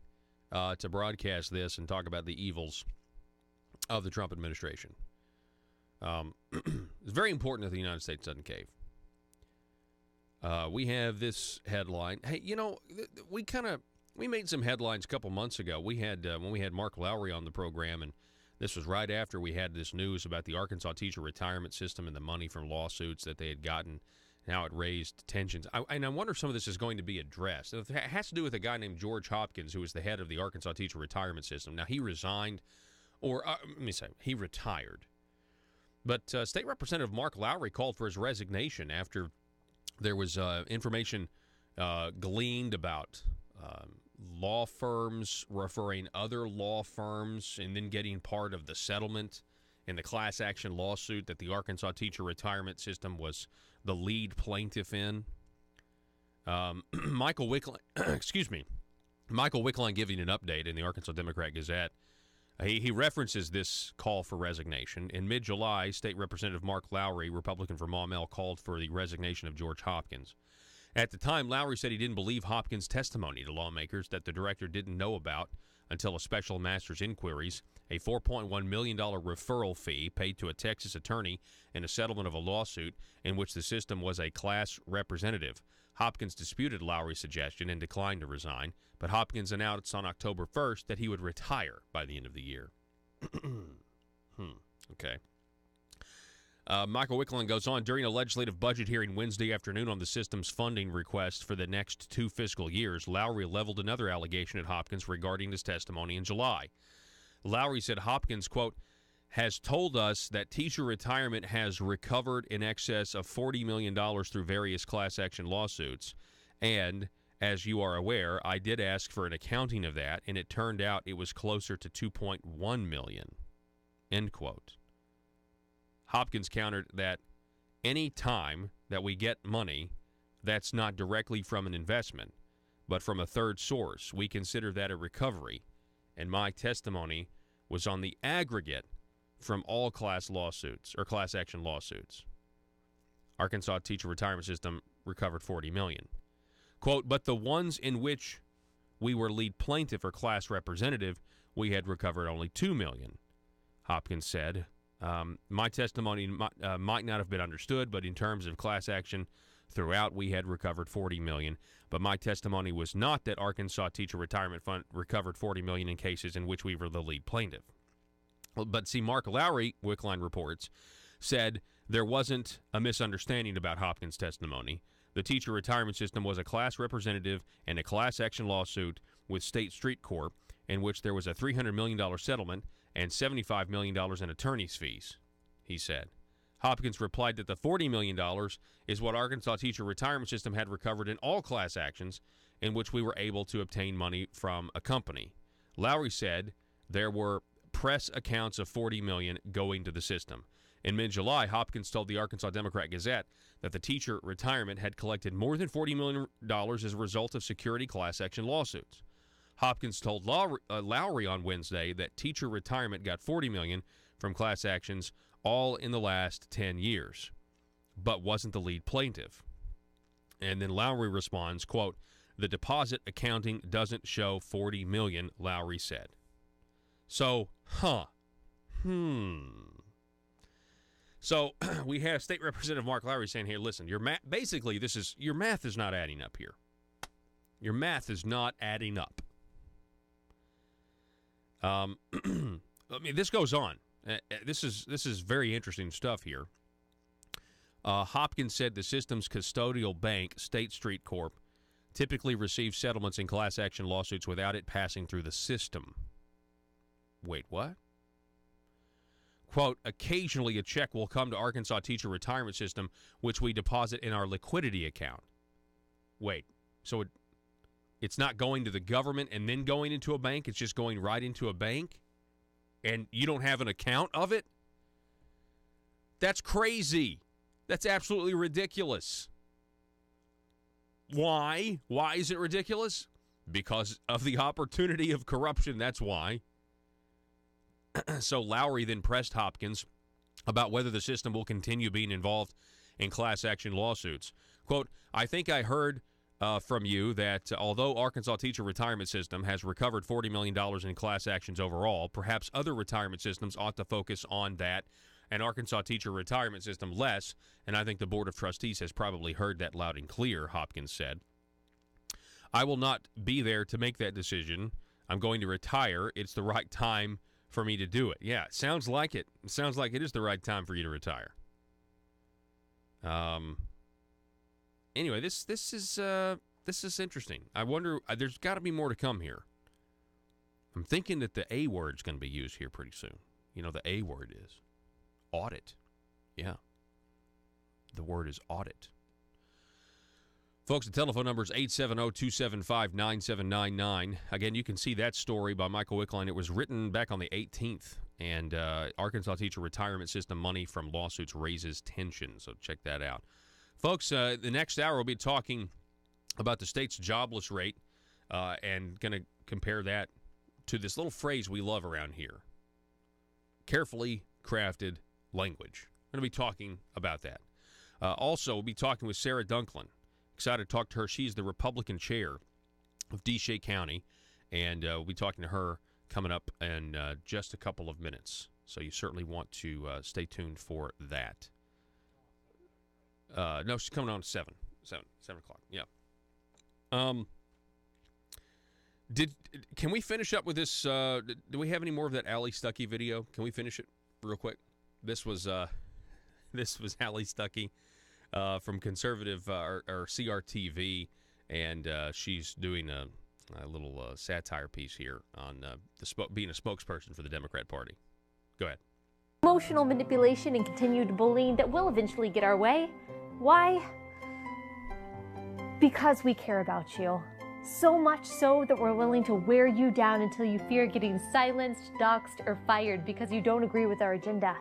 to broadcast this and talk about the evils of the Trump administration. It's very important that the United States doesn't cave. We have this headline. Hey, you know, we made some headlines a couple months ago. We had when we had Mark Lowry on the program, and this was right after we had this news about the Arkansas teacher retirement system and the money from lawsuits that they had gotten. How it raised tensions. And I wonder if some of this is going to be addressed. It has to do with a guy named George Hopkins, who was the head of the Arkansas teacher retirement system. Now, he resigned, or let me say, he retired. But State Representative Mark Lowry called for his resignation after there was information gleaned about law firms referring other law firms and then getting part of the settlement in the class action lawsuit that the Arkansas teacher retirement system was the lead plaintiff in. Michael Wickline, Michael Wickline giving an update in the Arkansas Democrat-Gazette. He references this call for resignation. In mid-July, State Representative Mark Lowry, Republican from Maumelle, called for the resignation of George Hopkins. At the time, Lowry said he didn't believe Hopkins' testimony to lawmakers that the director didn't know about until a special master's inquiries, a $4.1 million referral fee paid to a Texas attorney in a settlement of a lawsuit in which the system was a class representative. Hopkins disputed Lowry's suggestion and declined to resign, but Hopkins announced on October 1st that he would retire by the end of the year. Okay. Michael Wickline goes on, during a legislative budget hearing Wednesday afternoon on the system's funding request for the next 2 fiscal years, Lowry leveled another allegation at Hopkins regarding his testimony in July. Lowry said Hopkins, quote, has told us that teacher retirement has recovered in excess of $40 million through various class action lawsuits. And, as you are aware, I did ask for an accounting of that, and it turned out it was closer to $2.1 million, end quote. Hopkins countered that any time that we get money that's not directly from an investment, but from a third source, we consider that a recovery, and my testimony was on the aggregate from all class lawsuits or class action lawsuits. Arkansas teacher retirement system recovered $40 million. Quote, but the ones in which we were lead plaintiff or class representative, we had recovered only $2 million, Hopkins said. My testimony might not have been understood, but in terms of class action throughout, we had recovered $40 million. But my testimony was not that Arkansas Teacher Retirement Fund recovered $40 million in cases in which we were the lead plaintiff. But see, Mark Lowry, Wickline reports, said there wasn't a misunderstanding about Hopkins' testimony. The teacher retirement system was a class representative and a class action lawsuit with State Street Corp. In which there was a $300 million settlement and $75 million in attorney's fees, he said. Hopkins replied that the $40 million is what Arkansas teacher retirement system had recovered in all class actions in which we were able to obtain money from a company. Lowry said there were press accounts of $40 million going to the system. In mid-July, Hopkins told the Arkansas Democrat-Gazette that the teacher retirement had collected more than $40 million as a result of security class action lawsuits. Hopkins told Lowry on Wednesday that teacher retirement got $40 million from class actions all in the last 10 years, but wasn't the lead plaintiff. And then Lowry responds, quote, the deposit accounting doesn't show $40 million, Lowry said. So, So we have State Representative Mark Lowry saying here, listen, your math is not adding up here. Your math is not adding up. I mean, this goes on. This is very interesting stuff here. Hopkins said the system's custodial bank, State Street Corp., typically receives settlements in class action lawsuits without it passing through the system. Wait, what? Quote, occasionally a check will come to Arkansas Teacher Retirement System, which we deposit in our liquidity account. Wait, so it's not going to the government and then going into a bank? It's just going right into a bank? And you don't have an account of it? That's crazy. That's absolutely ridiculous. Why? Why is it ridiculous? Because of the opportunity of corruption, that's why. So Lowry then pressed Hopkins about whether the system will continue being involved in class action lawsuits. Quote, I think I heard from you that although Arkansas teacher retirement system has recovered $40 million in class actions overall, perhaps other retirement systems ought to focus on that and Arkansas teacher retirement system less, and I think the Board of Trustees has probably heard that loud and clear, Hopkins said. I will not be there to make that decision. I'm going to retire. It's the right time for me to do it. Yeah, it sounds like it. It sounds like it is the right time for you to retire. Anyway, this is interesting. I wonder, there's got to be more to come here. I'm thinking that the A word's going to be used here pretty soon. You know, the A word is audit. Yeah. The word is audit. Folks, the telephone number is 870-275-9799. Again, you can see that story by Michael Wickline. It was written back on the 18th. And Arkansas teacher retirement system money from lawsuits raises tension. So check that out. Folks, the next hour we'll be talking about the state's jobless rate and going to compare that to this little phrase we love around here. Carefully crafted language. We're going to be talking about that. Also, we'll be talking with Sarah Dunklin. Excited to talk to her. She's the Republican chair of Desha County, and we'll be talking to her coming up in just a couple of minutes. So you certainly want to stay tuned for that. No, she's coming on at 7 o'clock. Yeah. Can we finish up with this? Do we have any more of that Allie Stuckey video? Can we finish it real quick? This was Allie Stuckey from conservative or CRTV, and she's doing a little satire piece here on being a spokesperson for the Democrat Party. Go ahead. Emotional manipulation and continued bullying that will eventually get our way. Why? Because we care about you. So much so that we're willing to wear you down until you fear getting silenced, doxxed, or fired because you don't agree with our agenda.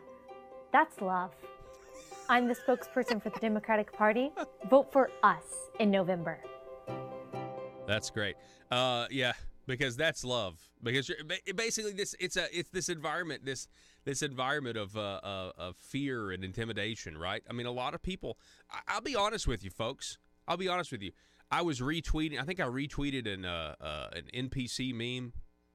That's love. I'm the spokesperson for the Democratic Party. Vote for us in November. That's great. Yeah, because that's love. Because basically, it's this environment, this environment of fear and intimidation, right? I mean, a lot of people. I'll be honest with you, folks. I'll be honest with you. I was retweeting. I think I retweeted an NPC meme.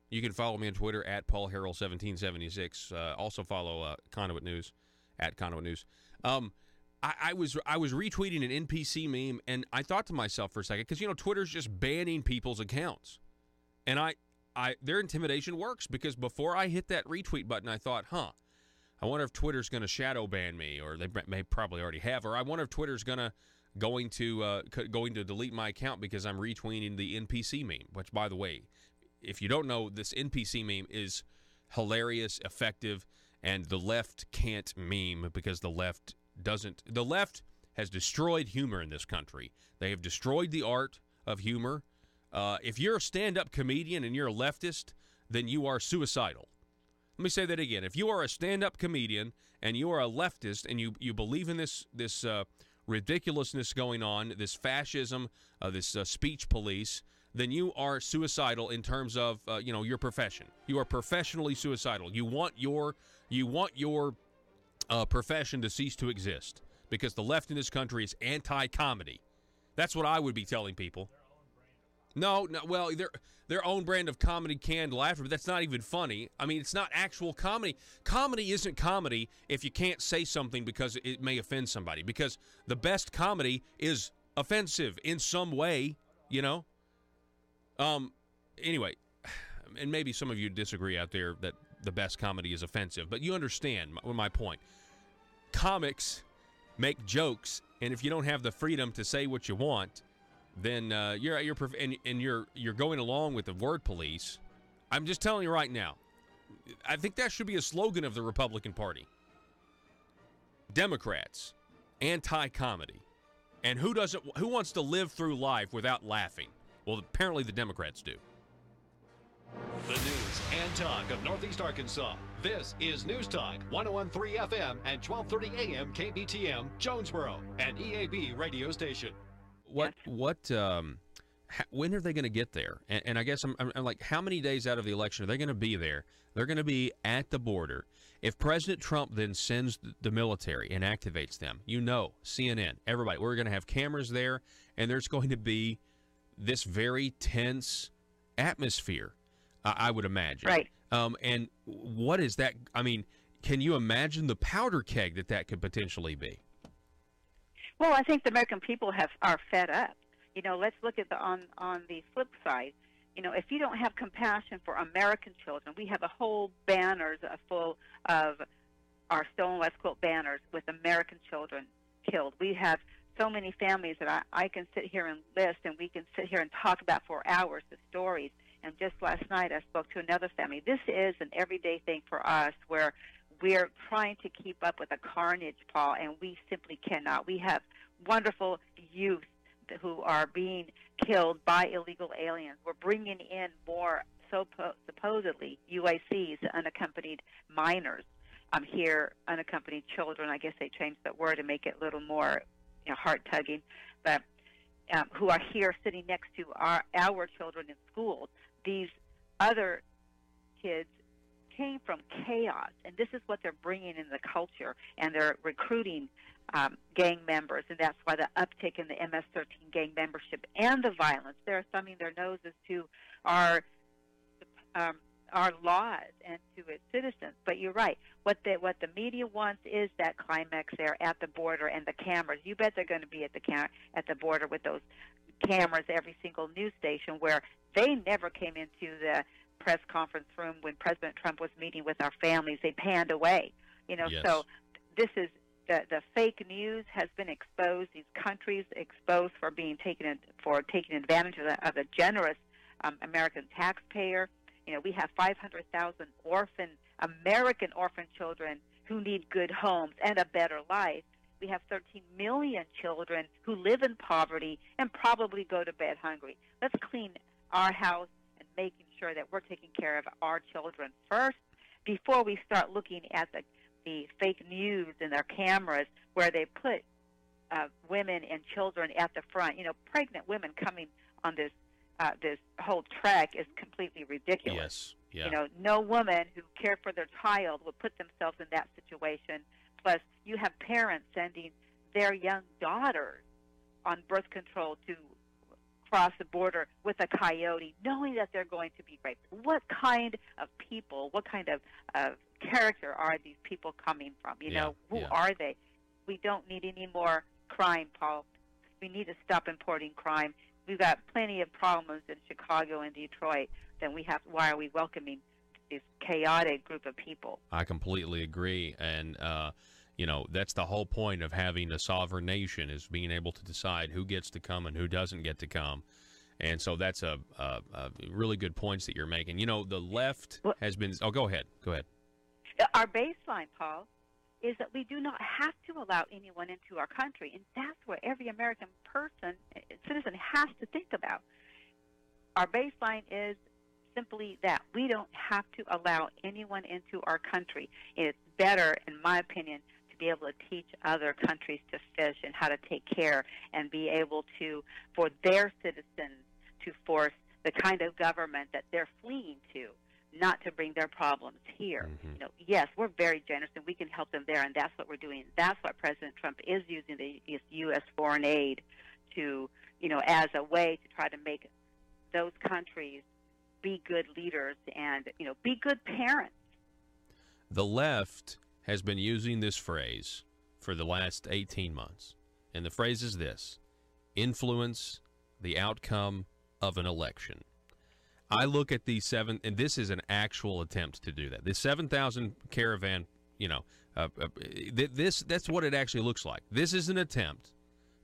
You can follow me on Twitter at Paul Harrell 1776. Also follow Conduit News at Conduit News. I was retweeting an NPC meme, and I thought to myself for a second, because Twitter's just banning people's accounts, and their intimidation works, because before I hit that retweet button, I thought, I wonder if Twitter's going to shadow ban me, or they may probably already have, or I wonder if Twitter's going to delete my account because I'm retweeting the NPC meme. Which, by the way, if you don't know, this NPC meme is hilarious, effective, and the left can't meme because the left has destroyed humor in this country. They have destroyed the art of humor. If you're a stand-up comedian and you're a leftist, then you are suicidal. Let me say that again. If you are a stand-up comedian and you are a leftist and you believe in this ridiculousness going on, this fascism, this speech police, then you are suicidal in terms of your profession. You are professionally suicidal. You want your profession to cease to exist because the left in this country is anti-comedy. That's what I would be telling people. No, well, their own brand of comedy, canned laughter, but that's not even funny. I mean, it's not actual comedy. Comedy isn't comedy if you can't say something because it may offend somebody, because the best comedy is offensive in some way, Anyway, and maybe some of you disagree out there that the best comedy is offensive, but you understand my point. Comics make jokes, and if you don't have the freedom to say what you want, then you're going along with the word police. I'm just telling you right now. I think that should be a slogan of the Republican Party. Democrats, anti-comedy, and who wants to live through life without laughing? Well, apparently the Democrats do. The news and talk of Northeast Arkansas. This is News Talk 101.3 FM and 12:30 AM KBTM Jonesboro, an EAB radio station. When are they going to get there? And I guess I'm like, how many days out of the election are they going to be there? They're going to be at the border, If President Trump then sends the military and activates them, CNN, everybody, we're going to have cameras there, and there's going to be this very tense atmosphere, I would imagine. Right. And what is that? I mean, can you imagine the powder keg that could potentially be? Well, I think the American people are fed up. Let's look at on the flip side. If you don't have compassion for American children, we have a whole banners full of our Stonewall Quilt banners with American children killed. We have so many families that I can sit here and list, and we can sit here and talk about for hours the stories. And just last night I spoke to another family. This is an everyday thing for us where we're trying to keep up with the carnage, Paul, and we simply cannot. We have wonderful youth who are being killed by illegal aliens. We're bringing in more supposedly UICs, unaccompanied minors. Here, unaccompanied children. I guess they changed that word to make it a little more heart-tugging, but who are here sitting next to our children in schools. These other kids came from chaos, and this is what they're bringing in the culture, and they're recruiting gang members, and that's why the uptick in the MS-13 gang membership and the violence. They're thumbing their noses to our laws and to its citizens. But you're right. What the media wants is that climax there at the border and the cameras. You bet they're going to be at the border with those cameras, every single news station, where they never came into the press conference room when President Trump was meeting with our families. They panned away. Yes. So this is the fake news has been exposed. These countries exposed for taking advantage of the generous American taxpayer. We have 500,000 American orphan children who need good homes and a better life. We have 13 million children who live in poverty and probably go to bed hungry. Let's clean our house and making sure that we're taking care of our children first before we start looking at the fake news and their cameras where they put women and children at the front. Pregnant women coming on this whole trek is completely ridiculous. Yes. Yeah. No woman who cared for their child would put themselves in that situation. Plus, you have parents sending their young daughters on birth control to cross the border with a coyote, knowing that they're going to be raped. What kind of people, what kind of character are these people coming from? Who are they? We don't need any more crime, Paul. We need to stop importing crime. We've got plenty of problems in Chicago and Detroit. Then why are we welcoming this chaotic group of people? I completely agree. And, that's the whole point of having a sovereign nation, is being able to decide who gets to come and who doesn't get to come. And so that's a really good points that you're making. The left has been – go ahead. Our baseline, Paul, is that we do not have to allow anyone into our country, and that's what every American citizen has to think about. Our baseline is simply that. We don't have to allow anyone into our country. It's better, in my opinion, to be able to teach other countries to fish and how to take care and be able to, for their citizens, to force the kind of government that they're fleeing to, not to bring their problems here. Mm-hmm. Yes, we're very generous and we can help them there, and that's what we're doing. That's what President Trump is using the U.S. foreign aid to, as a way to try to make those countries be good leaders and, be good parents. The left has been using this phrase for the last 18 months, and the phrase is this: influence the outcome of an election. I look at these and this is an actual attempt to do that. This 7,000 caravan, that's what it actually looks like. This is an attempt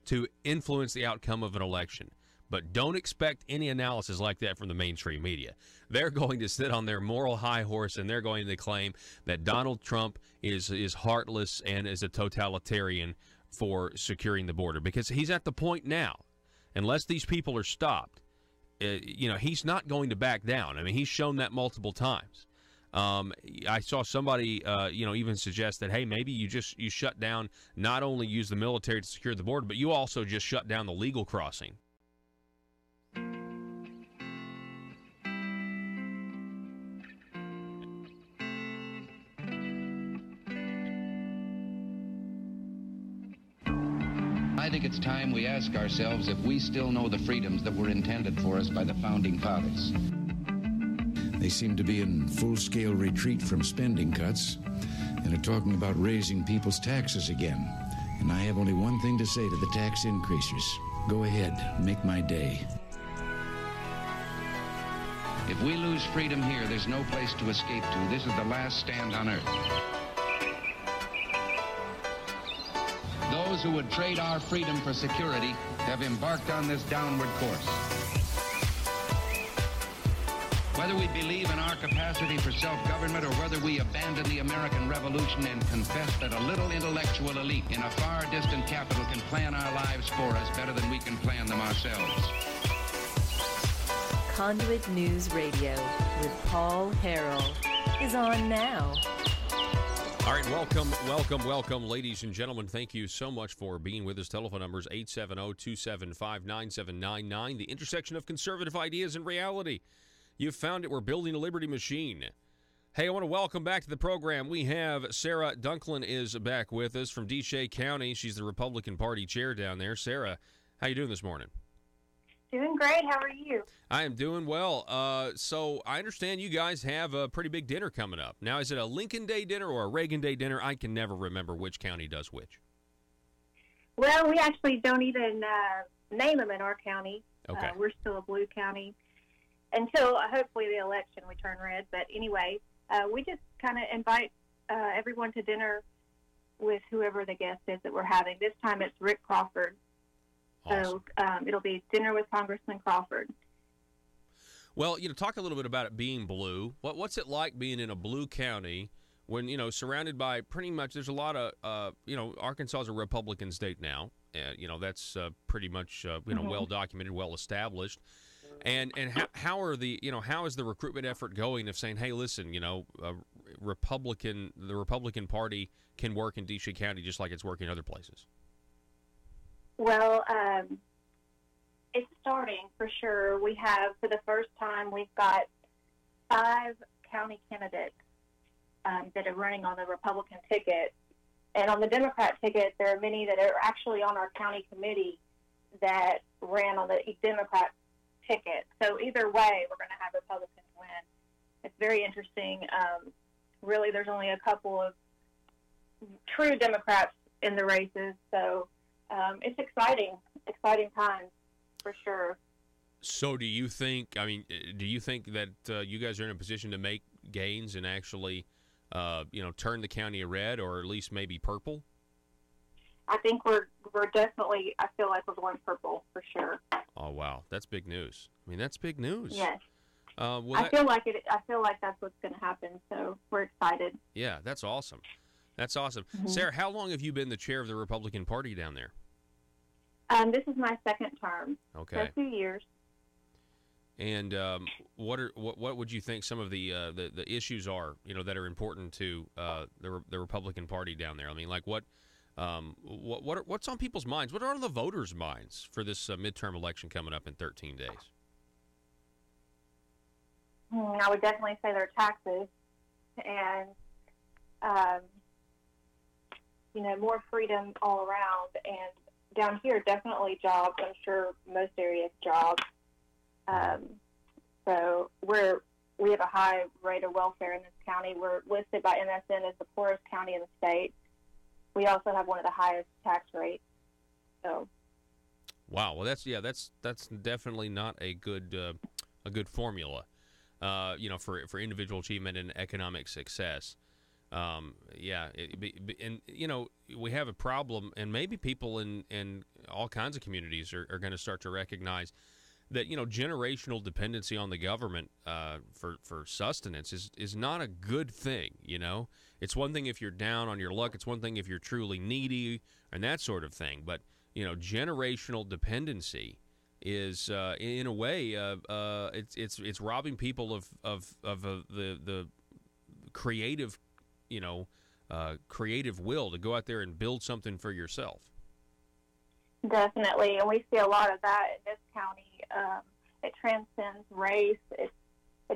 to influence the outcome of an election. But don't expect any analysis like that from the mainstream media. They're going to sit on their moral high horse, and they're going to claim that Donald Trump is heartless and is a totalitarian for securing the border, because he's at the point now, unless these people are stopped, he's not going to back down. I mean, he's shown that multiple times. I saw somebody, even suggest that, hey, maybe you shut down, not only use the military to secure the border, but you also just shut down the legal crossing. I think it's time we ask ourselves if we still know the freedoms that were intended for us by the Founding Fathers. They seem to be in full-scale retreat from spending cuts and are talking about raising people's taxes again. And I have only one thing to say to the tax increasers. Go ahead, make my day. If we lose freedom here, there's no place to escape to. This is the last stand on earth. Those who would trade our freedom for security have embarked on this downward course. Whether we believe in our capacity for self-government or whether we abandon the American Revolution and confess that a little intellectual elite in a far distant capital can plan our lives for us better than we can plan them ourselves. Conduit News Radio with Paul Harrell is on now. All right, welcome, ladies and gentlemen. Thank you so much for being with us. Telephone numbers 870-275-9799, the intersection of conservative ideas and reality. You've found it. We're building a liberty machine. Hey, I want to welcome back to the program. We have Sarah Dunklin is back with us from DeShay County. She's the Republican Party chair down there. Sarah, how you doing this morning? Doing great. How are you? I am doing well. So I understand you guys have a pretty big dinner coming up. Now, is it a Lincoln Day dinner or a Reagan Day dinner? I can never remember which county does which. Well, we actually don't even name them in our county. Okay. We're still a blue county until hopefully the election we turn red. But anyway, we just kind of invite everyone to dinner with whoever the guest is that we're having. This time it's Rick Crawford. Awesome. So it'll be dinner with Congressman Crawford. Well, talk a little bit about it being blue. What's it like being in a blue county when, surrounded by pretty much, there's a lot of, Arkansas is a Republican state now. That's pretty much, well documented, well established. And how are how is the recruitment effort going of saying, hey, listen, the Republican Party can work in DeShay County just like it's working other places? Well, it's starting for sure. We have, for the first time, we've got 5 county candidates that are running on the Republican ticket. And on the Democrat ticket, there are many that are actually on our county committee that ran on the Democrat ticket. So either way, we're going to have Republicans win. It's very interesting. Really, there's only a couple of true Democrats in the races, so it's exciting times for sure. So do you think that you guys are in a position to make gains and actually, turn the county red or at least maybe purple? I think we're definitely, I feel like we're going purple for sure. Oh, wow. That's big news. I mean, that's big news. Yes. I feel like that's what's going to happen, so we're excited. Yeah, that's awesome. That's awesome. Mm-hmm. Sarah, how long have you been the chair of the Republican Party down there? This is my second term. Okay. So 2 years. And what would you think some of the issues are, that are important to the Republican Party down there? I mean, like what's on people's minds? What are on the voters' minds for this midterm election coming up in 13 days? I would definitely say their taxes and, more freedom all around. And down here, definitely jobs. I'm sure most areas jobs. So we have a high rate of welfare in this county. We're listed by MSN as the poorest county in the state. We also have one of the highest tax rates. So. Wow. Well, that's definitely not a good formula. For individual achievement and economic success. We have a problem, and maybe people in all kinds of communities are going to start to recognize that, generational dependency on the government for sustenance is not a good thing, It's one thing if you're down on your luck. It's one thing if you're truly needy and that sort of thing. But, generational dependency is in a way it's robbing people of the creative creative will to go out there and build something for yourself. Definitely, and we see a lot of that in this county. It transcends race. It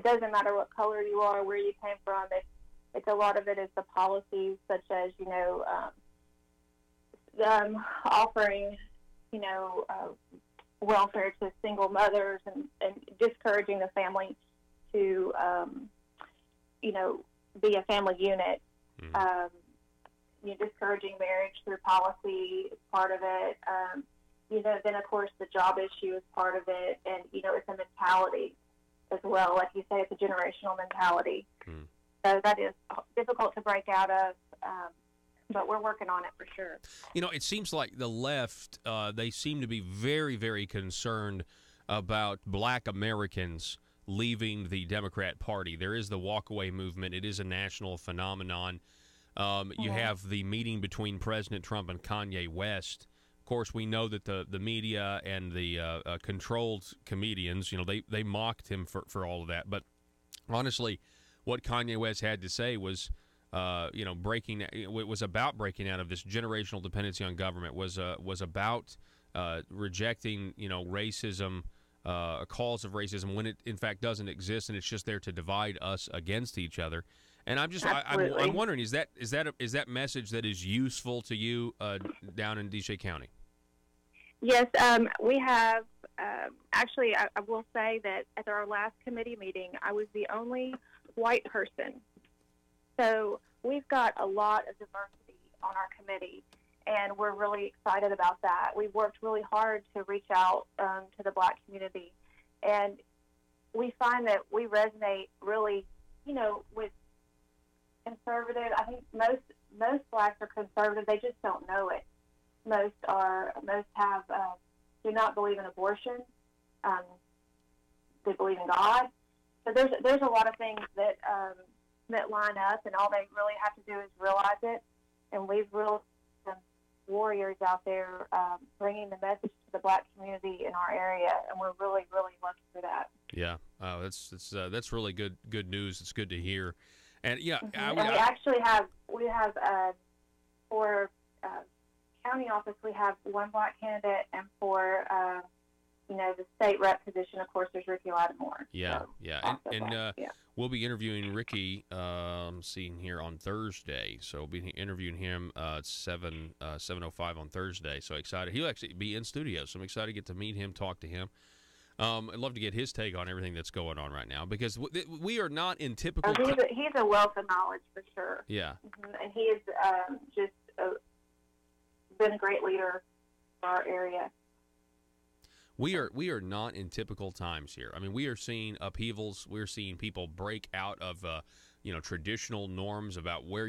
doesn't matter what color you are, where you came from. It's a lot of it is the policies, such as offering welfare to single mothers and discouraging the family to, be a family unit. Discouraging marriage through policy is part of it. Then, of course, the job issue is part of it. And, it's a mentality as well. Like you say, it's a generational mentality. So that is difficult to break out of, but we're working on it for sure. It seems like the left, they seem to be very, very concerned about black Americans leaving the Democrat Party. There is the walkaway movement. It is a national phenomenon. You have the meeting between President Trump and Kanye West. Of course, we know that the media and the controlled comedians, they mocked him for all of that. But honestly, what Kanye West had to say was, it was about breaking out of this generational dependency on government, was about rejecting, racism, calls of racism when it in fact doesn't exist, and it's just there to divide us against each other. And I'm wondering, is that message that is useful to you down in DeShay County? Yes, we have. Actually, I will say that at our last committee meeting, I was the only white person. So we've got a lot of diversity on our committee, and we're really excited about that. We've worked really hard to reach out to the black community, and we find that we resonate really, with conservative. I think most blacks are conservative. They just don't know it. Most have do not believe in abortion. They believe in God. So there's a lot of things that line up, and all they really have to do is realize it. And we've really some warriors out there bringing the message to the black community in our area, and we're really, really lucky for that. Yeah, that's really good news. It's good to hear. And we have for county office, we have one black candidate, and for the state rep position, of course, there's Ricky Lattimore. Yeah. We'll be interviewing Ricky. I'm seeing here on Thursday, so we'll be interviewing him at 7:05 on Thursday. So excited! He'll actually be in studio, so I'm excited to get to meet him, talk to him. I'd love to get his take on everything that's going on right now, because we are not in typical. He's a wealth of knowledge for sure. Yeah, and he is just been a great leader for our area. We are not in typical times here. I mean, we are seeing upheavals. We're seeing people break out of traditional norms about where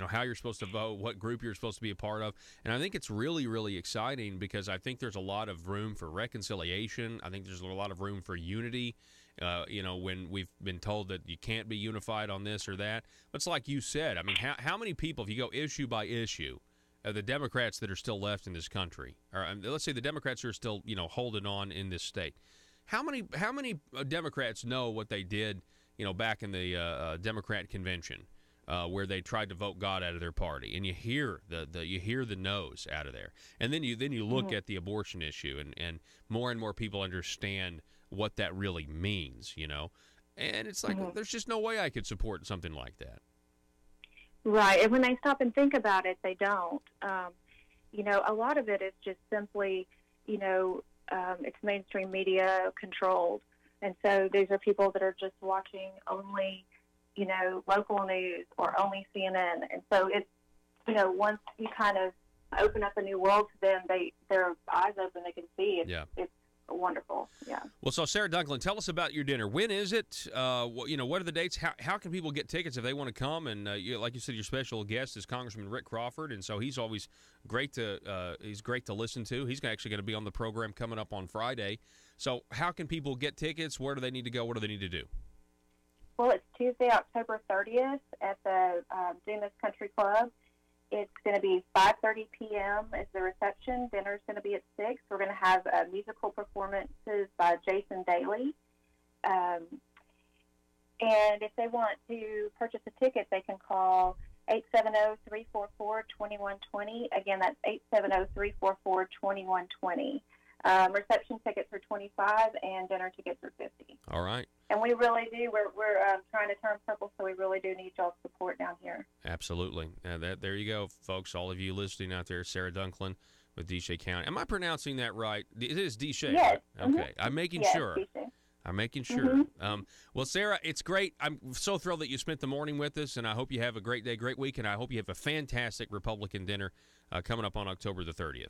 how you're supposed to vote, what group you're supposed to be a part of. And I think it's really, really exciting, because I think there's a lot of room for reconciliation. I think there's a lot of room for unity. When we've been told that you can't be unified on this or that. But it's like you said. I mean, how many people, if you go issue by issue, the Democrats that are still left in this country, or let's say the Democrats who are still, holding on in this state, how many Democrats know what they did, back in the Democrat convention, where they tried to vote God out of their party, and you hear the no's out of there, and then you look at the abortion issue, and more people understand what that really means, and it's like there's just no way I could support something like that. Right, and when they stop and think about it, they don't. A lot of it is just simply, it's mainstream media controlled. And so these are people that are just watching only, local news or only CNN. And so it's, once you kind of open up a new world to them, their eyes open, they can see it. Yeah. It's wonderful. Yeah. Well, so Sarah Dunklin, tell us about your dinner. When is it? What are the dates? How can people get tickets if they want to come? And like you said, your special guest is Congressman Rick Crawford, and so he's always great to listen to. He's actually going to be on the program coming up on Friday. So how can people get tickets? Where do they need to go? What do they need to do? Well, it's Tuesday, October 30th at the Dumas Country Club. It's going to be 5:30 p.m. is the reception. Dinner's going to be at 6. We're going to have musical performances by Jason Daly. And if they want to purchase a ticket, they can call 870-344-2120. Again, that's 870-344-2120. Reception tickets are $25 and dinner tickets are $50. All right. And we really do. We're trying to turn purple, so we really do need y'all's support down here. Absolutely. There you go, folks. All of you listening out there, Sarah Dunklin with Deshay County. Am I pronouncing that right? It is Deshay. Yes. Right? Okay. I'm making sure. Deshay. I'm making sure. Well, Sarah, it's great. I'm so thrilled that you spent the morning with us, and I hope you have a great day, great week, and I hope you have a fantastic Republican dinner coming up on October the 30th.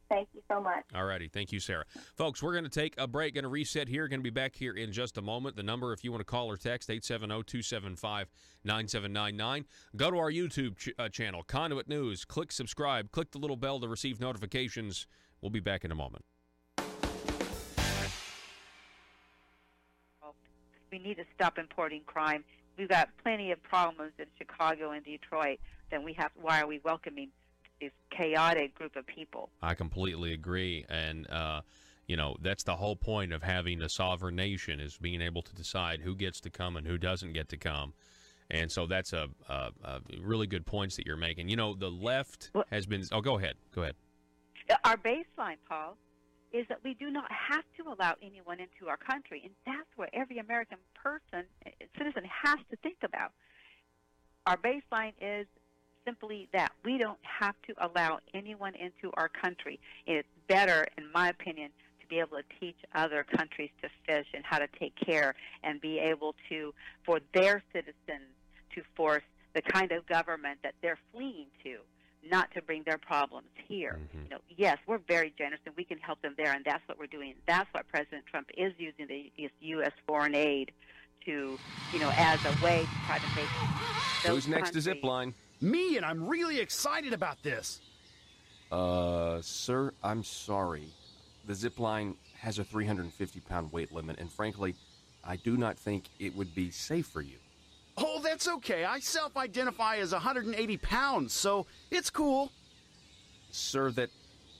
Thank you so much. All righty. Thank you, Sarah. Folks, we're going to take a break, going to reset here. Going to be back here in just a moment. The number, if you want to call or text, 870-275-9799. Go to our YouTube channel, Conduit News. Click subscribe. Click the little bell to receive notifications. We'll be back in a moment. We need to stop importing crime. We've got plenty of problems in Chicago and Detroit. Then why are we welcoming this chaotic group of people? I completely agree. And, that's the whole point of having a sovereign nation, is being able to decide who gets to come and who doesn't get to come. And so that's a really good points that you're making. The left has been – go ahead. Our baseline, Paul, is that we do not have to allow anyone into our country, and that's what every American citizen has to think about. Our baseline is simply that. We don't have to allow anyone into our country. And it's better, in my opinion, to be able to teach other countries to fish and how to take care and be able to, for their citizens, to force the kind of government that they're fleeing to, not to bring their problems here. Mm-hmm. Yes, we're very generous and we can help them there, and that's what we're doing. That's what President Trump is using the U.S. foreign aid to, as a way to try to make those Who's next countries. to Zipline? Me, and I'm really excited about this. Sir, I'm sorry. The Zipline has a 350-pound weight limit, and frankly, I do not think it would be safe for you. Oh, that's okay. I self-identify as 180 pounds, so it's cool. Sir, that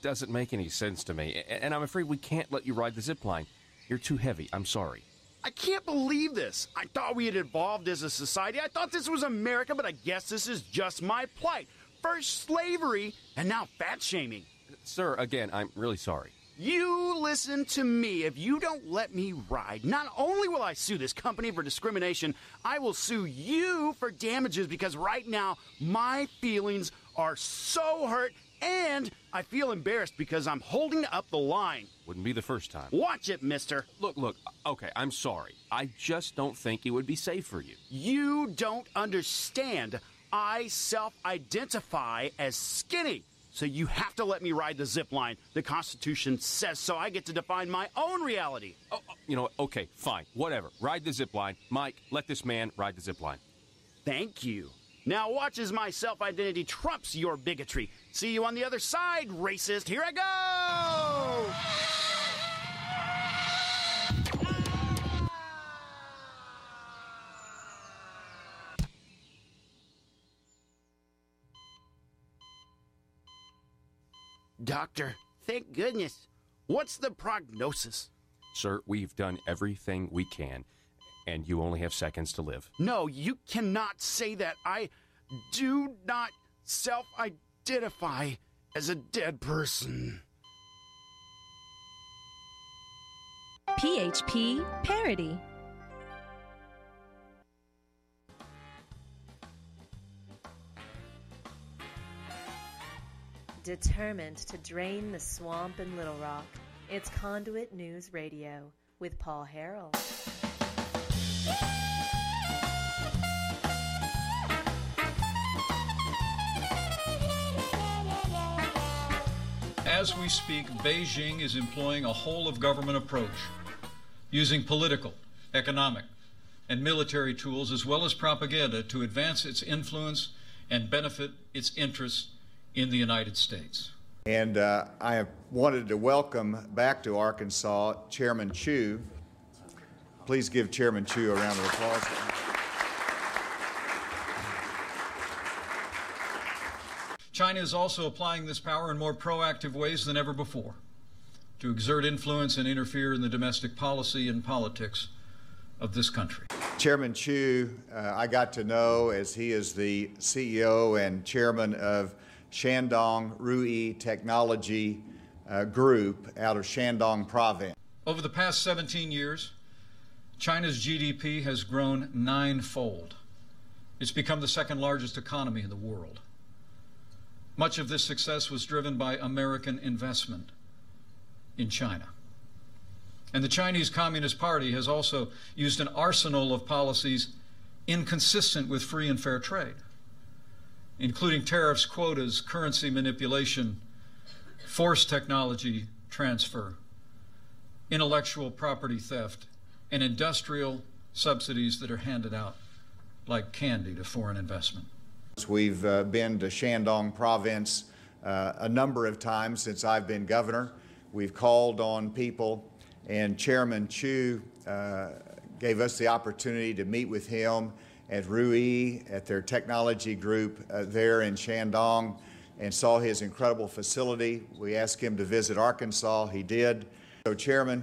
doesn't make any sense to me, and I'm afraid we can't let you ride the Zipline. You're too heavy. I'm sorry. I can't believe this. I thought we had evolved as a society. I thought this was America, but I guess this is just my plight. First slavery, and now fat-shaming. Sir, again, I'm really sorry. You listen to me. If you don't let me ride, not only will I sue this company for discrimination, I will sue you for damages, because right now my feelings are so hurt and I feel embarrassed because I'm holding up the line. Wouldn't be the first time. Watch it, mister. Look, okay, I'm sorry. I just don't think it would be safe for you. You don't understand. I self-identify as skinny. So you have to let me ride the zip line. The Constitution says so. I get to define my own reality. Okay, fine, whatever. Ride the zip line. Mike, let this man ride the zip line. Thank you. Now watch as my self-identity trumps your bigotry. See you on the other side, racist. Here I go! Doctor, thank goodness. What's the prognosis? Sir, we've done everything we can, and you only have seconds to live. No, you cannot say that. I do not self-identify as a dead person. PHP Parody. Determined to drain the swamp in Little Rock, it's Conduit News Radio with Paul Harrell. As we speak, Beijing is employing a whole-of-government approach, using political, economic, and military tools as well as propaganda to advance its influence and benefit its interests in the United States. And I have wanted to welcome back to Arkansas Chairman Chu. Please give Chairman Chu a round of applause. China is also applying this power in more proactive ways than ever before to exert influence and interfere in the domestic policy and politics of this country. Chairman Chu, I got to know as he is the CEO and chairman of Shandong Ruyi Technology Group out of Shandong Province. Over the past 17 years, China's GDP has grown 9-fold. It's become the second largest economy in the world. Much of this success was driven by American investment in China. And the Chinese Communist Party has also used an arsenal of policies inconsistent with free and fair trade, including tariffs, quotas, currency manipulation, forced technology transfer, intellectual property theft, and industrial subsidies that are handed out like candy to foreign investment. We've been to Shandong province a number of times since I've been governor. We've called on people, and Chairman Chu gave us the opportunity to meet with him at Ruyi, at their technology group there in Shandong, and saw his incredible facility. We asked him to visit Arkansas. He did. So Chairman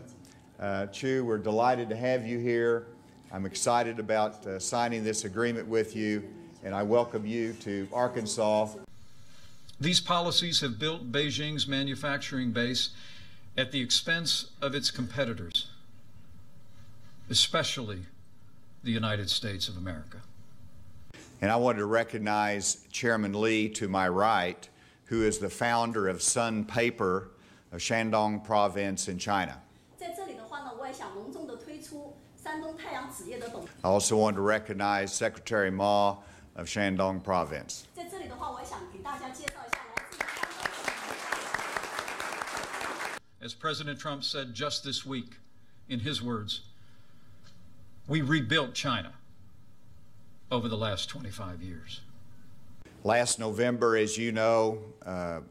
Chu, we're delighted to have you here. I'm excited about signing this agreement with you, and I welcome you to Arkansas. These policies have built Beijing's manufacturing base at the expense of its competitors, especially the United States of America. And I wanted to recognize Chairman Li to my right, who is the founder of Sun Paper of Shandong Province in China. I also want to recognize Secretary Ma of Shandong Province. As President Trump said just this week, in his words, we rebuilt China over the last 25 years. Last November, as you know,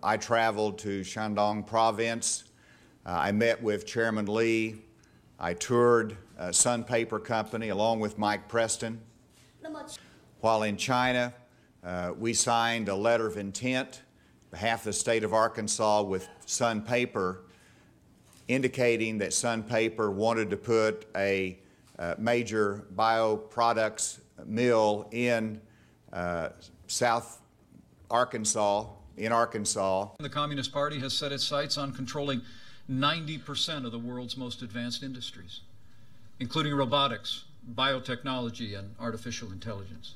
I traveled to Shandong Province. I met with Chairman Li. I toured Sun Paper Company along with Mike Preston. While in China, we signed a letter of intent on behalf of the state of Arkansas with Sun Paper, indicating that Sun Paper wanted to put a major bioproducts mill in South Arkansas, in Arkansas. The Communist Party has set its sights on controlling 90% of the world's most advanced industries, including robotics, biotechnology, and artificial intelligence.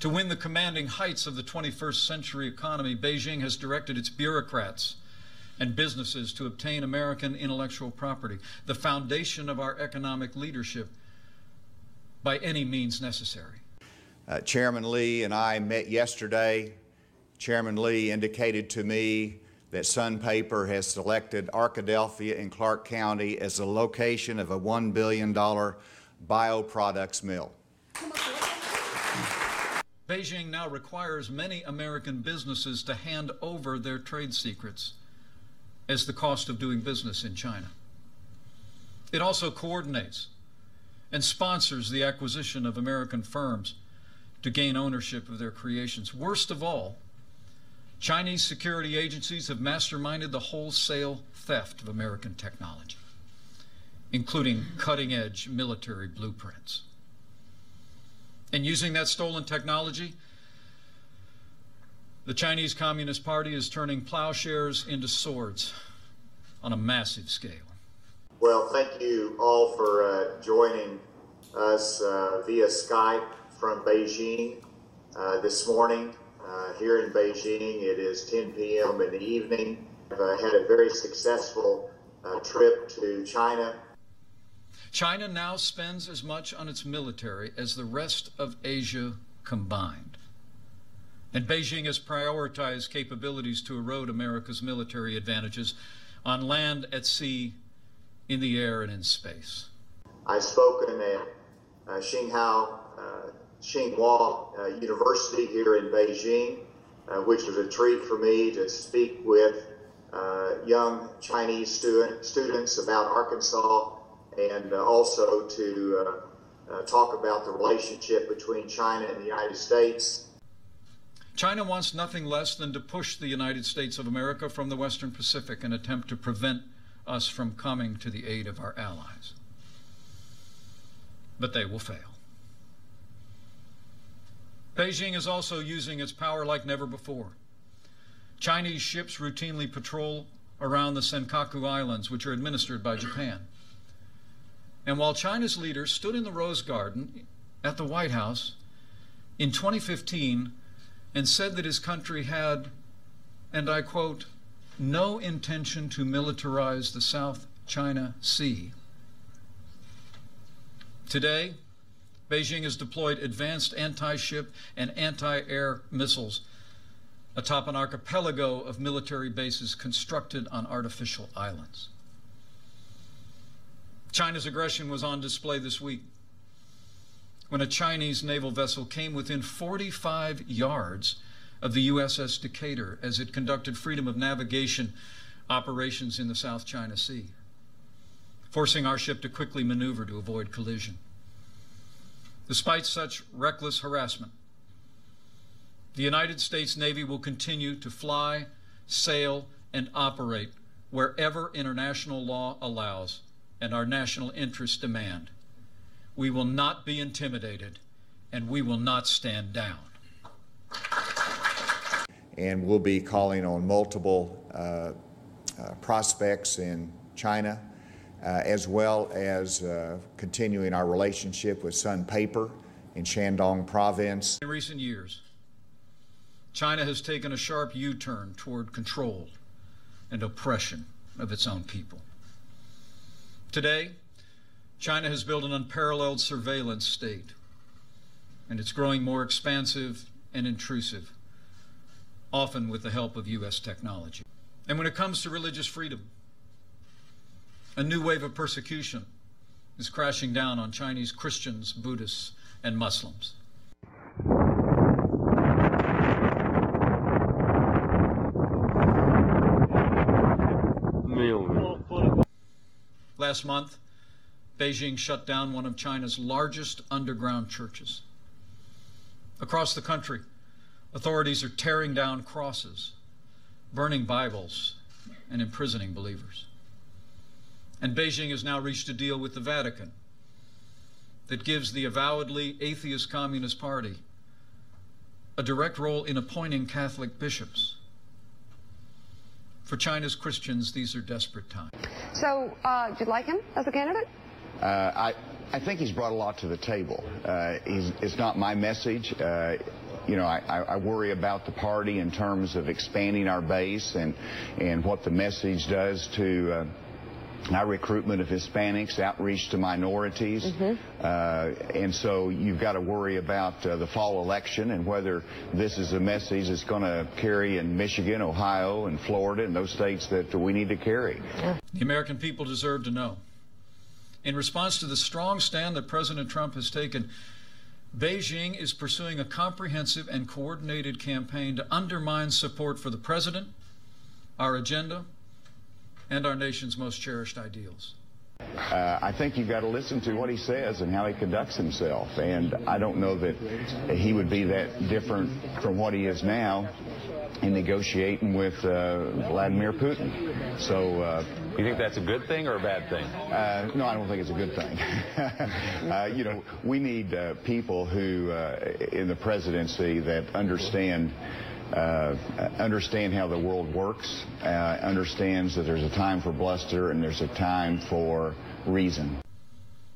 To win the commanding heights of the 21st century economy, Beijing has directed its bureaucrats and businesses to obtain American intellectual property, the foundation of our economic leadership, by any means necessary. Chairman Li and I met yesterday. Chairman Li indicated to me that Sun Paper has selected Arkadelphia in Clark County as the location of a $1 billion bioproducts mill. Beijing now requires many American businesses to hand over their trade secrets as the cost of doing business in China. It also coordinates and sponsors the acquisition of American firms to gain ownership of their creations. Worst of all, Chinese security agencies have masterminded the wholesale theft of American technology, including cutting-edge military blueprints. And using that stolen technology, the Chinese Communist Party is turning plowshares into swords on a massive scale. Well, thank you all for joining us via Skype from Beijing this morning. Here in Beijing, it is 10 p.m. in the evening. I've had a very successful trip to China. China now spends as much on its military as the rest of Asia combined. And Beijing has prioritized capabilities to erode America's military advantages on land, at sea, in the air, and in space. I've spoken at Tsinghua University here in Beijing, which was a treat for me to speak with young Chinese students about Arkansas, and also to talk about the relationship between China and the United States. China wants nothing less than to push the United States of America from the Western Pacific and attempt to prevent us from coming to the aid of our allies. But they will fail. Beijing is also using its power like never before. Chinese ships routinely patrol around the Senkaku Islands, which are administered by Japan. And while China's leader stood in the Rose Garden at the White House in 2015 and said that his country had and I quote, no intention to militarize the South China Sea. Today, Beijing has deployed advanced anti-ship and anti-air missiles atop an archipelago of military bases constructed on artificial islands. China's aggression was on display this week when a Chinese naval vessel came within 45 yards of the USS Decatur as it conducted freedom of navigation operations in the South China Sea, forcing our ship to quickly maneuver to avoid collision. Despite such reckless harassment, the United States Navy will continue to fly, sail, and operate wherever international law allows and our national interests demand. We will not be intimidated, and we will not stand down. And we'll be calling on multiple prospects in China, as well as continuing our relationship with Sun Paper in Shandong province. In recent years, China has taken a sharp U-turn toward control and oppression of its own people. Today, China has built an unparalleled surveillance state, and it's growing more expansive and intrusive, often with the help of U.S. technology. And when it comes to religious freedom, a new wave of persecution is crashing down on Chinese Christians, Buddhists, and Muslims. Last month, Beijing shut down one of China's largest underground churches. Across the country, authorities are tearing down crosses, burning Bibles, and imprisoning believers. And Beijing has now reached a deal with the Vatican that gives the avowedly atheist Communist Party a direct role in appointing Catholic bishops. For China's Christians, these are desperate times. So, do you like him as a candidate? I think he's brought a lot to the table. It's not my message. You know, I worry about the party in terms of expanding our base and what the message does to our recruitment of Hispanics, outreach to minorities. And so you've got to worry about the fall election and whether this is a message that's going to carry in Michigan, Ohio, and Florida, and those states that we need to carry. The American people deserve to know. In response to the strong stand that President Trump has taken, Beijing is pursuing a comprehensive and coordinated campaign to undermine support for the president, our agenda, and our nation's most cherished ideals. I think you've got to listen to what he says and how he conducts himself, and I don't know that he would be that different from what he is now in negotiating with Vladimir Putin. So, you think that's a good thing or a bad thing? No, I don't think it's a good thing. You know, we need people who, in the presidency, that understand how the world works, understands that there's a time for bluster and there's a time for reason.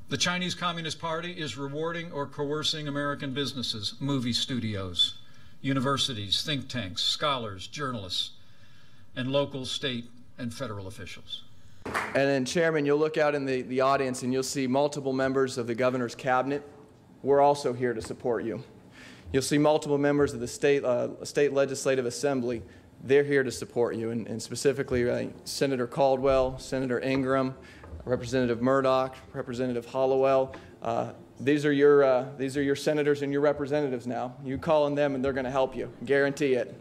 The Chinese Communist Party is rewarding or coercing American businesses, movie studios, universities, think tanks, scholars, journalists, and local, state, and federal officials. And then, Chairman, you'll look out in the audience and you'll see multiple members of the governor's cabinet. We're also here to support you. You'll see multiple members of the state legislative assembly. They're here to support you, and specifically Senator Caldwell, Senator Ingram, Representative Murdoch, Representative Hollowell. These are your senators and your representatives now. You call on them, and they're going to help you. Guarantee it.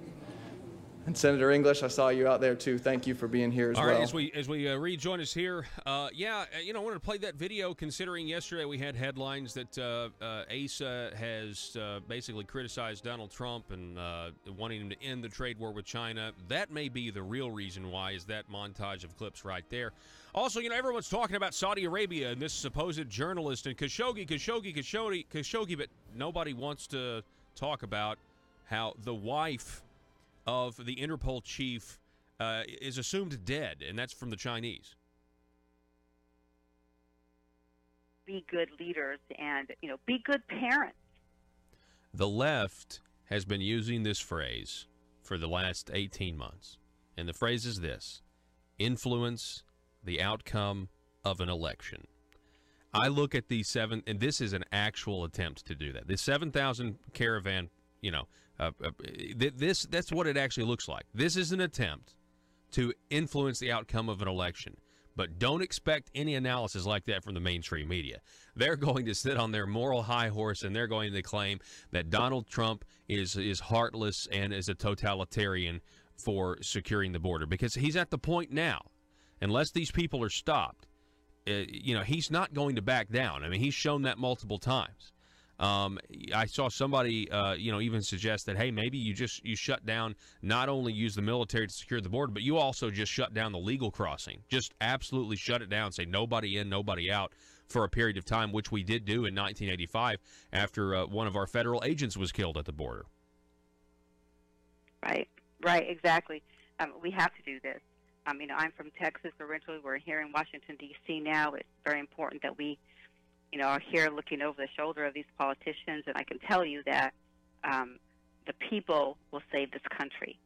And Senator English, I saw you out there too. Thank you for being here as well. All right, as we rejoin us here, I wanted to play that video. Considering yesterday we had headlines that Asa has basically criticized Donald Trump and wanting him to end the trade war with China. That may be the real reason why. Is that montage of clips right there? Also, everyone's talking about Saudi Arabia and this supposed journalist and Khashoggi, but nobody wants to talk about how the wife of the Interpol chief is assumed dead, and that's from the Chinese. Be good leaders and, be good parents. The left has been using this phrase for the last 18 months. And the phrase is this: influence the outcome of an election. I look at these seven, and this is an actual attempt to do that. This 7,000 caravan, that's what it actually looks like. This is an attempt to influence the outcome of an election. But don't expect any analysis like that from the mainstream media. They're going to sit on their moral high horse, and they're going to claim that Donald Trump is heartless and is a totalitarian for securing the border, because he's at the point now, unless these people are stopped, he's not going to back down. I mean, he's shown that multiple times. I saw somebody, even suggest that, hey, maybe you shut down, not only use the military to secure the border, but you also just shut down the legal crossing. Just absolutely shut it down, say nobody in, nobody out for a period of time, which we did do in 1985 after one of our federal agents was killed at the border. Right, exactly. We have to do this. I'm from Texas originally. We're here in Washington, D.C. now. It's very important that we are here looking over the shoulder of these politicians, and I can tell you that the people will save this country,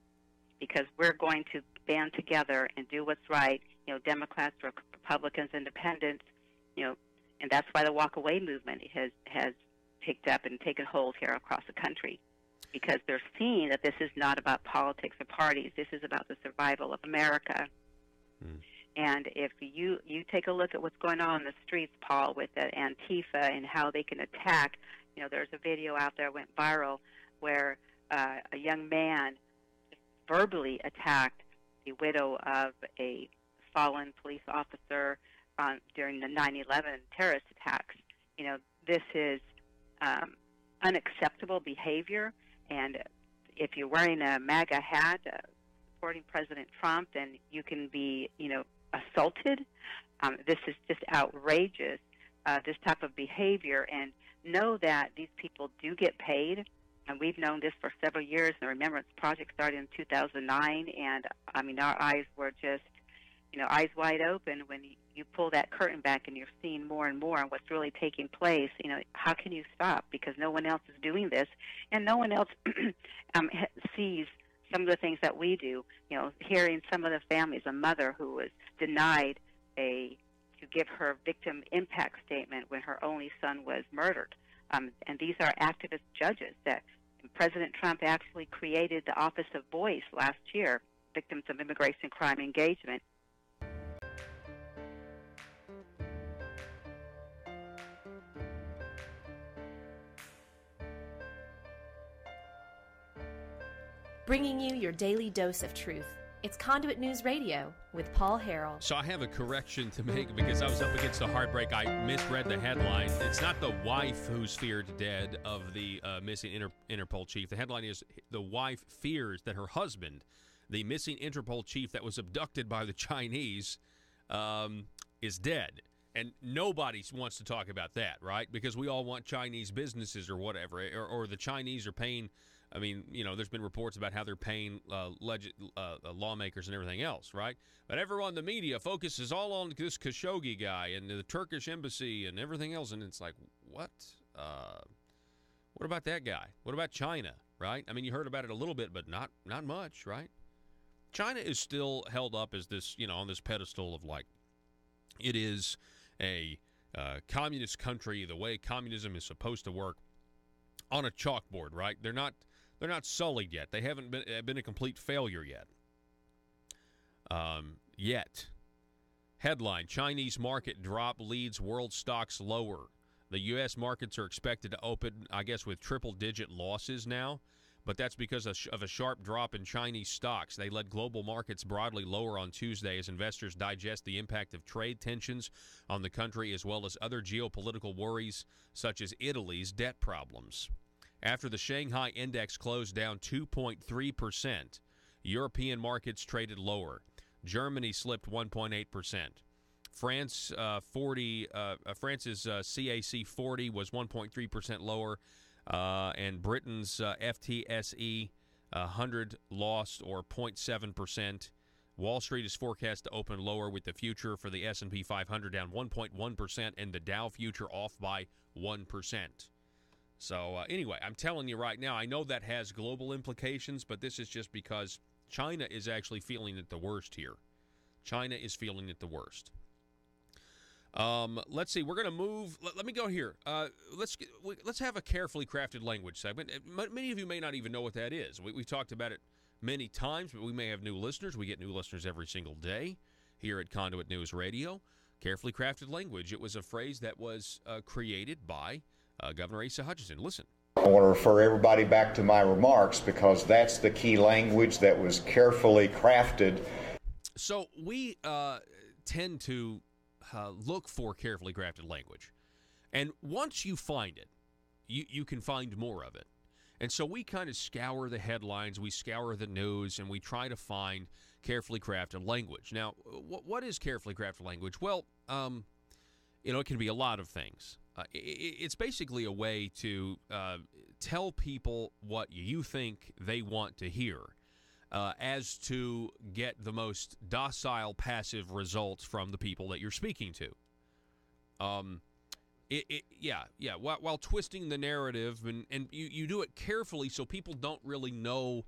because we're going to band together and do what's right. Democrats, Republicans, Independents, and that's why the walk away movement has picked up and taken hold here across the country, because they're seeing that this is not about politics or parties. This is about the survival of America. And if you take a look at what's going on in the streets, Paul, with the Antifa and how they can attack, there's a video out there went viral where a young man verbally attacked the widow of a fallen police officer during the 9/11 terrorist attacks. This is unacceptable behavior, and if you're wearing a MAGA hat supporting President Trump, then you can be, assaulted. This is just outrageous, this type of behavior, and know that these people do get paid, and we've known this for several years. The Remembrance Project started in 2009, and our eyes were just, eyes wide open when you pull that curtain back and you're seeing more and more on what's really taking place. How can you stop? Because no one else is doing this, and no one else sees some of the things that we do. Hearing some of the families, a mother who was denied to give her victim impact statement when her only son was murdered. And these are activist judges that President Trump actually created the Office of Voice last year, Victims of Immigration Crime Engagement. Bringing you your daily dose of truth. It's Conduit News Radio with Paul Harrell. So I have a correction to make because I was up against a heartbreak. I misread the headline. It's not the wife who's feared dead of the missing Interpol chief. The headline is, the wife fears that her husband, the missing Interpol chief that was abducted by the Chinese, is dead. And nobody wants to talk about that, right? Because we all want Chinese businesses or whatever, or the Chinese are paying. There's been reports about how they're paying lawmakers and everything else, right? But everyone, the media focuses all on this Khashoggi guy and the Turkish embassy and everything else, and it's like, what? What about that guy? What about China, right? You heard about it a little bit, but not much, right? China is still held up as this, on this pedestal of like, it is a communist country, the way communism is supposed to work, on a chalkboard, right? They're not sullied yet. They haven't been a complete failure yet. Headline: Chinese market drop leads world stocks lower. The U.S. markets are expected to open, I guess, with triple-digit losses now, but that's because of a sharp drop in Chinese stocks. They led global markets broadly lower on Tuesday as investors digest the impact of trade tensions on the country, as well as other geopolitical worries, such as Italy's debt problems. After the Shanghai index closed down 2.3%, European markets traded lower. Germany slipped 1.8%. France's CAC 40 was 1.3% lower, and Britain's FTSE 100 lost, or 0.7%. Wall Street is forecast to open lower, with the future for the S&P 500 down 1.1% and the Dow future off by 1%. So anyway, I'm telling you right now, I know that has global implications, but this is just because China is actually feeling it the worst here. China is feeling it the worst. Let's see. We're going to move. Let me go here. Let's have a carefully crafted language segment. Many of you may not even know what that is. We talked about it many times, but we may have new listeners. We get new listeners every single day here at Conduit News Radio. Carefully crafted language. It was a phrase that was created by Governor Asa Hutchinson. Listen. I want to refer everybody back to my remarks because that's the key language that was carefully crafted. So we tend to look for carefully crafted language. And once you find it, you can find more of it. And so we kind of scour the headlines, we scour the news, and we try to find carefully crafted language. Now, what is carefully crafted language? Well, it can be a lot of things. It's basically a way to tell people what you think they want to hear as to get the most docile, passive results from the people that you're speaking to. While twisting the narrative, and you do it carefully so people don't really know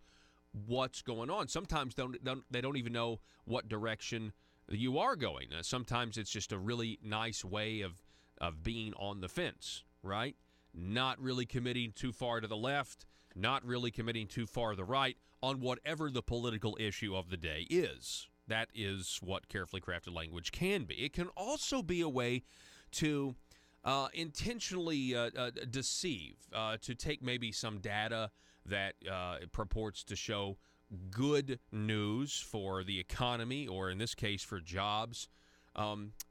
what's going on. Sometimes they don't even know what direction you are going. Sometimes it's just a really nice way of being on the fence, right? Not really committing too far to the left, not really committing too far to the right on whatever the political issue of the day is. That is what carefully crafted language can be. It can also be a way to intentionally deceive, to take maybe some data that purports to show good news for the economy, or in this case for jobs,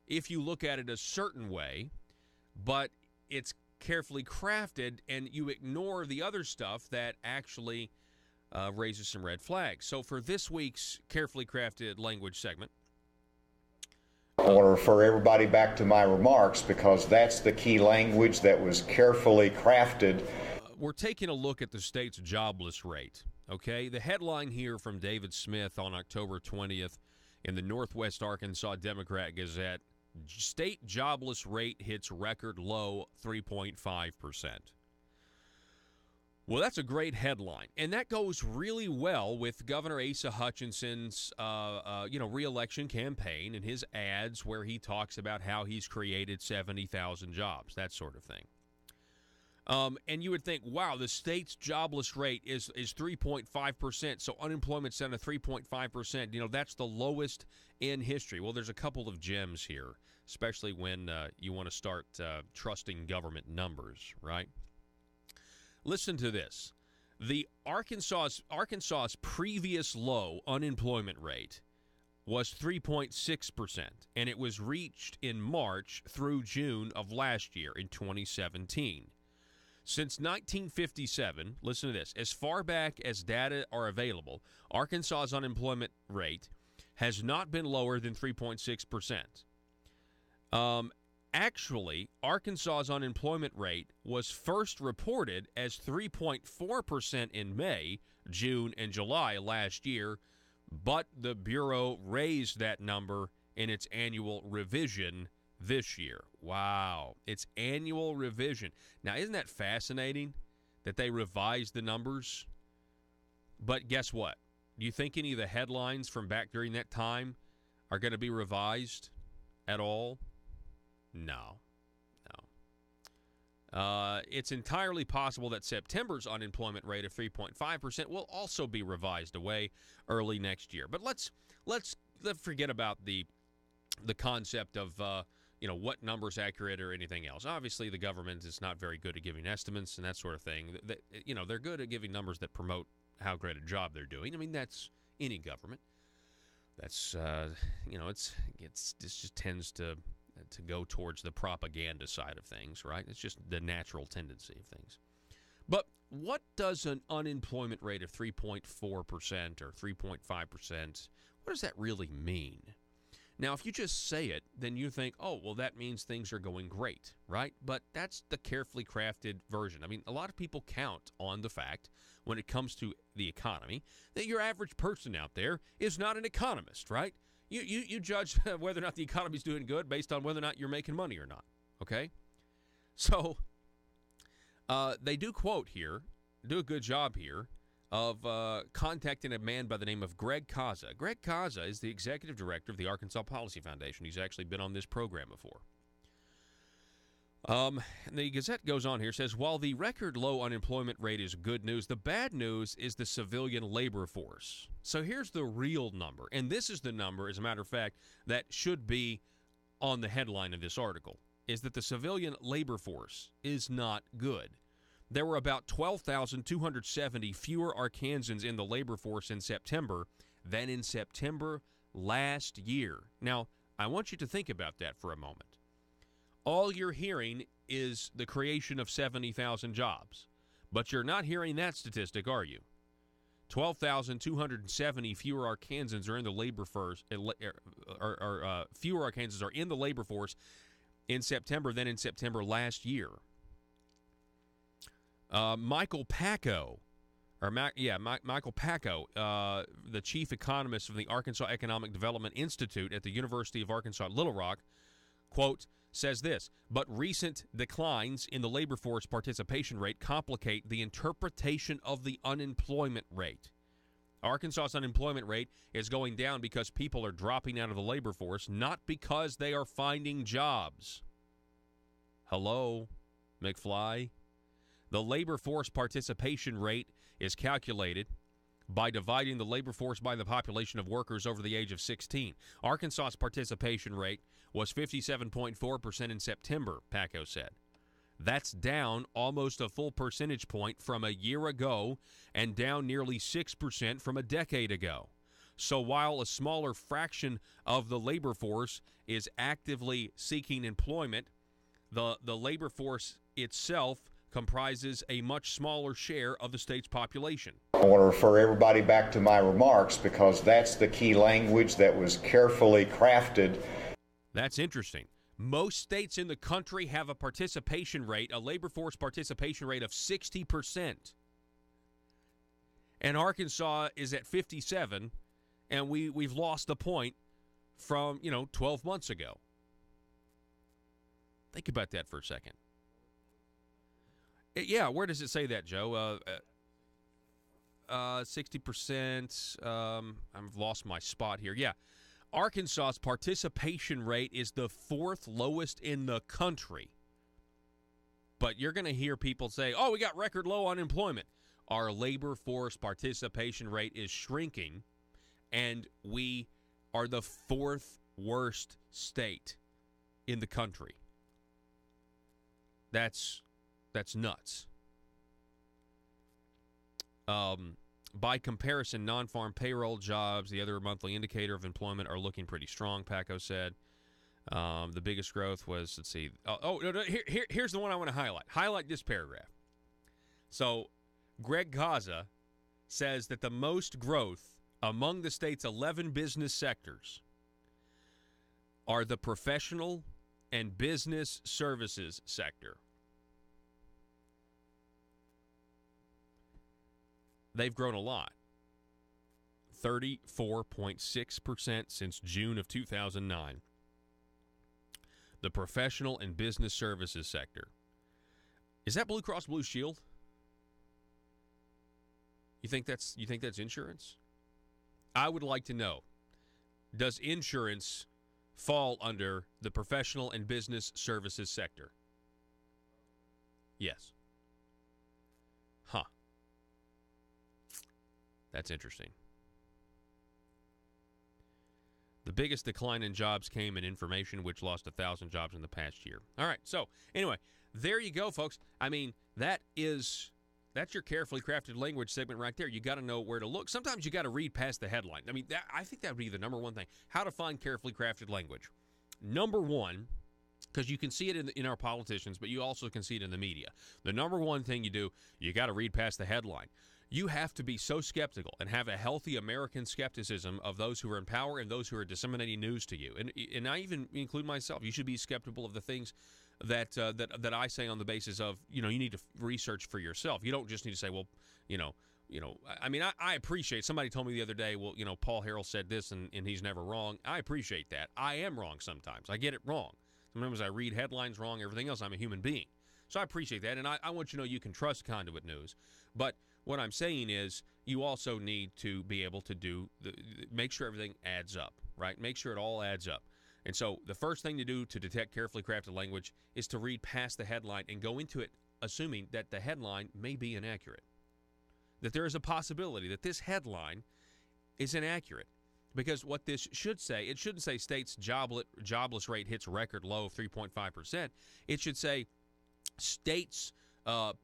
if you look at it a certain way, but it's carefully crafted and you ignore the other stuff that actually raises some red flags. So for this week's carefully crafted language segment, I want to refer everybody back to my remarks because that's the key language that was carefully crafted. We're taking a look at the state's jobless rate, okay? The headline here from David Smith on October 20th in the Northwest Arkansas Democrat Gazette, state jobless rate hits record low 3.5%. Well, that's a great headline, and that goes really well with Governor Asa Hutchinson's, re-election campaign and his ads where he talks about how he's created 70,000 jobs, that sort of thing. And you would think, wow, the state's jobless rate is 3.5%, so unemployment's down to 3.5%. That's the lowest in history. Well, there's a couple of gems here, especially when you want to start trusting government numbers, right? Listen to this. The Arkansas's previous low unemployment rate was 3.6%, and it was reached in March through June of last year in 2017. Since 1957, listen to this, as far back as data are available, Arkansas's unemployment rate has not been lower than 3.6%. Actually, Arkansas's unemployment rate was first reported as 3.4% in May, June, and July last year, but the Bureau raised that number in its annual revision this year. Wow. Its annual revision. Now, isn't that fascinating that they revised the numbers? But guess what? Do you think any of the headlines from back during that time are going to be revised at all? No. It's entirely possible that September's unemployment rate of 3.5% will also be revised away early next year. But let's forget about the concept of what number's accurate or anything else. Obviously, the government is not very good at giving estimates and that sort of thing. They're good at giving numbers that promote how great a job they're doing. I mean, that's any government. That's this just tends to go towards the propaganda side of things, right? It's just the natural tendency of things. But what does an unemployment rate of 3.4% or 3.5%, what does that really mean? Now, if you just say it, then you think, oh, well, that means things are going great, right? But that's the carefully crafted version. I mean, a lot of people count on the fact, when it comes to the economy, that your average person out there is not an economist, right? You judge whether or not the economy's doing good based on whether or not you're making money or not, okay? So They do quote here, do a good job here, of contacting a man by the name of Greg Kaza. Greg Kaza is the executive director of the Arkansas Policy Foundation. He's actually been on this program before. The Gazette goes on here, says, while the record low unemployment rate is good news, the bad news is the civilian labor force. So here's the real number, and this is the number, as a matter of fact, that should be on the headline of this article, is that the civilian labor force is not good. There were about 12,270 fewer Arkansans in the labor force in September than in September last year. Now, I want you to think about that for a moment. All you're hearing is the creation of 70,000 jobs. But you're not hearing that statistic, are you? 12,270 fewer Arkansans are in the labor force, fewer Arkansans are in the labor force in September than in September last year. Michael Packo, the chief economist of the Arkansas Economic Development Institute at the University of Arkansas at Little Rock, quote, says this, but recent declines in the labor force participation rate complicate the interpretation of the unemployment rate. Arkansas's unemployment rate is going down because people are dropping out of the labor force, not because they are finding jobs. Hello, McFly? The labor force participation rate is calculated by dividing the labor force by the population of workers over the age of 16. Arkansas's participation rate was 57.4% in September, Packo said. That's down almost a full percentage point from a year ago and down nearly 6% from a decade ago. So while a smaller fraction of the labor force is actively seeking employment, the labor force itself comprises a much smaller share of the state's population. I want to refer everybody back to my remarks because that's the key language that was carefully crafted. That's interesting. Most states in the country have a participation rate, a labor force participation rate of 60%. And Arkansas is at 57, and we've lost a point from, 12 months ago. Think about that for a second. Yeah, where does it say that, Joe? 60%. I've lost my spot here. Yeah. Arkansas's participation rate is the fourth lowest in the country. But you're going to hear people say, oh, we got record low unemployment. Our labor force participation rate is shrinking, and we are the fourth worst state in the country. That's nuts. By comparison, non-farm payroll jobs, the other monthly indicator of employment, are looking pretty strong, Packo said. The biggest growth was, let's see. Here's the one I want to highlight. Highlight this paragraph. So, Greg Kaza says that the most growth among the state's 11 business sectors are the professional and business services sector. They've grown a lot. 34.6% since June of 2009. The professional and business services sector. Is that Blue Cross Blue Shield? You think that's insurance? I would like to know. Does insurance fall under the professional and business services sector? Yes. Huh. That's interesting. The biggest decline in jobs came in information, which lost 1,000 jobs in the past year. All right, so anyway, there you go, folks. I mean, that's your carefully crafted language segment right there. You got to know where to look. Sometimes you got to read past the headline. I mean, I think that would be the number one thing. How to find carefully crafted language. Number one, because you can see it in our politicians, but you also can see it in the media. The number one thing you do, you got to read past the headline. You have to be so skeptical and have a healthy American skepticism of those who are in power and those who are disseminating news to you. And I even include myself. You should be skeptical of the things that I say on the basis of, you need to research for yourself. You don't just need to say, well, I mean, I appreciate, somebody told me the other day, well, Paul Harrell said this and he's never wrong. I appreciate that. I am wrong sometimes. I get it wrong. Sometimes I read headlines wrong, everything else. I'm a human being. So I appreciate that, and I want you to know you can trust Conduit News. But what I'm saying is you also need to be able to make sure everything adds up, right? Make sure it all adds up. And so the first thing to do to detect carefully crafted language is to read past the headline and go into it assuming that the headline may be inaccurate, that there is a possibility that this headline is inaccurate. Because what this should say, it shouldn't say state's jobless rate hits record low of 3.5%. It should say state's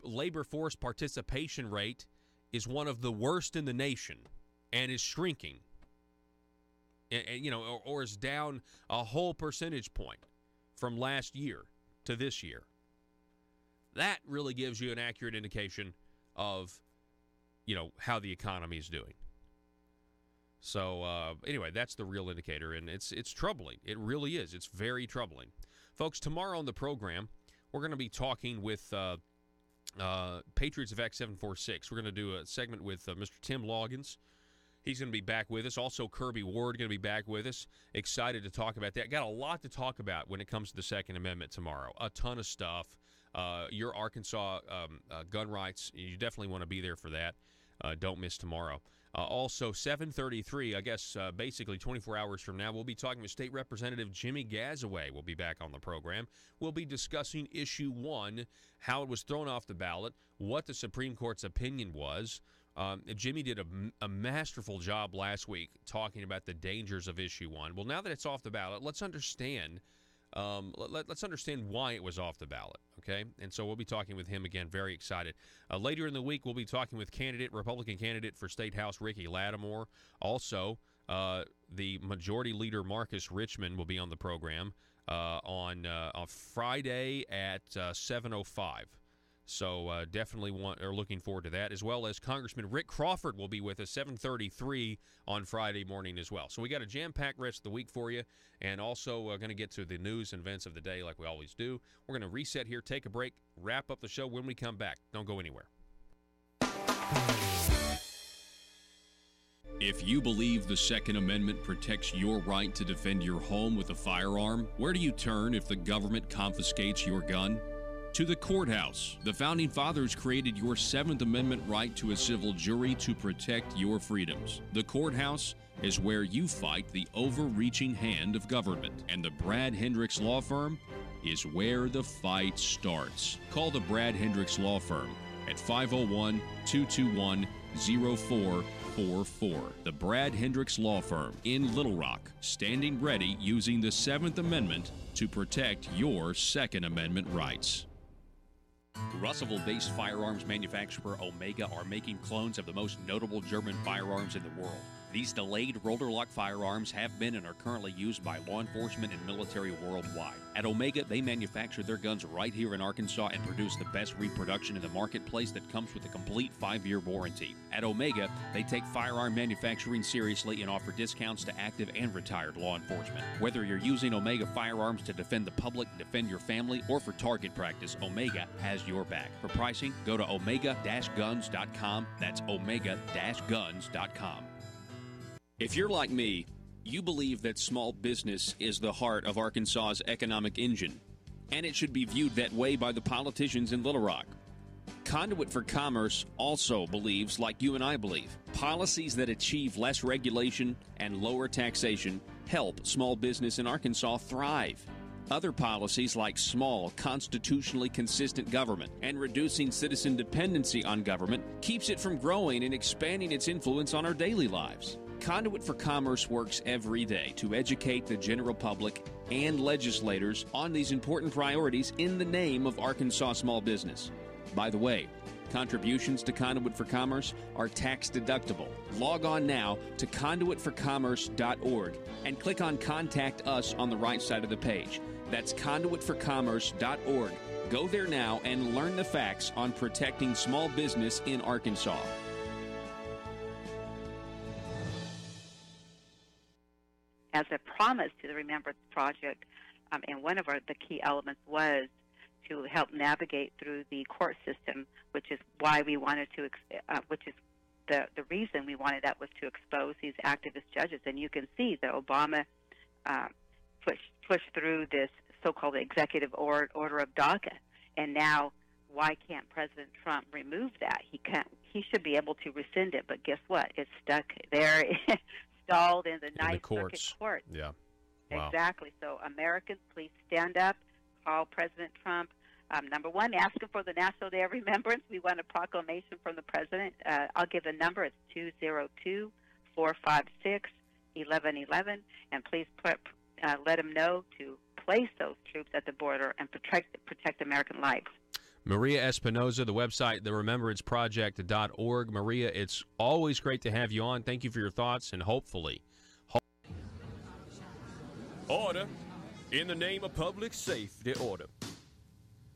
labor force participation rate is one of the worst in the nation and is shrinking. And or is down a whole percentage point from last year to this year. That really gives you an accurate indication of, how the economy is doing. So anyway, that's the real indicator, and it's troubling. It really is. It's very troubling. Folks, tomorrow on the program, we're going to be talking with Patriots of Act 746. We're going to do a segment with Mr. Tim Loggins. He's going to be back with us. Also, Kirby Ward going to be back with us. Excited to talk about that. Got a lot to talk about when it comes to the Second Amendment tomorrow. A ton of stuff. Your Arkansas gun rights, you definitely want to be there for that. Don't miss tomorrow. Also, 7:33, I guess basically 24 hours from now, we'll be talking with State Representative Jimmy Gazaway. We'll be back on the program. We'll be discussing Issue 1, how it was thrown off the ballot, what the Supreme Court's opinion was. Jimmy did a masterful job last week talking about the dangers of Issue 1. Well, now that it's off the ballot, let's understand let's understand why it was off the ballot, okay? And so we'll be talking with him again. Very excited. Later in the week, we'll be talking with Republican candidate for State House, Ricky Lattimore. Also, the Majority Leader, Marcus Richmond, will be on the program on Friday at 7:05. So definitely are looking forward to that, as well as Congressman Rick Crawford will be with us 7:33 on Friday morning as well. So we got a jam-packed rest of the week for you, and also going to get to the news and events of the day like we always do. We're going to reset here, take a break, wrap up the show when we come back. Don't go anywhere. If you believe the Second Amendment protects your right to defend your home with a firearm, where do you turn if the government confiscates your gun? To the courthouse. The Founding Fathers created your Seventh Amendment right to a civil jury to protect your freedoms. The courthouse is where you fight the overreaching hand of government. And the Brad Hendricks Law Firm is where the fight starts. Call the Brad Hendricks Law Firm at 501-221-0444. The Brad Hendricks Law Firm in Little Rock, standing ready using the Seventh Amendment to protect your Second Amendment rights. Russellville-based firearms manufacturer Omega are making clones of the most notable German firearms in the world. These delayed rotor-lock firearms have been and are currently used by law enforcement and military worldwide. At Omega, they manufacture their guns right here in Arkansas and produce the best reproduction in the marketplace that comes with a complete 5-year warranty. At Omega, they take firearm manufacturing seriously and offer discounts to active and retired law enforcement. Whether you're using Omega firearms to defend the public, defend your family, or for target practice, Omega has your back. For pricing, go to omega-guns.com. That's omega-guns.com. If you're like me, you believe that small business is the heart of Arkansas's economic engine, and it should be viewed that way by the politicians in Little Rock. Conduit for Commerce also believes, like you and I believe, policies that achieve less regulation and lower taxation help small business in Arkansas thrive. Other policies like small, constitutionally consistent government and reducing citizen dependency on government keeps it from growing and expanding its influence on our daily lives. Conduit for Commerce works every day to educate the general public and legislators on these important priorities in the name of Arkansas small business. By the way, contributions to Conduit for Commerce are tax deductible. Log on now to conduitforcommerce.org and click on Contact Us on the right side of the page. That's conduitforcommerce.org. Go there now and learn the facts on protecting small business in Arkansas. As a promise to the Remembrance Project, and one of the key elements was to help navigate through the court system, which is why we wanted to, which is the reason we wanted that was to expose these activist judges. And you can see that Obama pushed through this so-called executive order of DACA, And now, why can't President Trump remove that? He can't. He should be able to rescind it, but guess what? It's stuck there, stalled in the Ninth Circuit Court. Yeah. Wow. Exactly. So Americans, please stand up, call President Trump. Number one, ask him for the National Day of Remembrance. We want a proclamation from the President. I'll give the number. It's 202-456-1111. And please let him know to place those troops at the border and protect American lives. Maria Espinoza, the website, theremembranceproject.org. Maria, it's always great to have you on. Thank you for your thoughts, and hopefully... Order. In the name of public safety, order.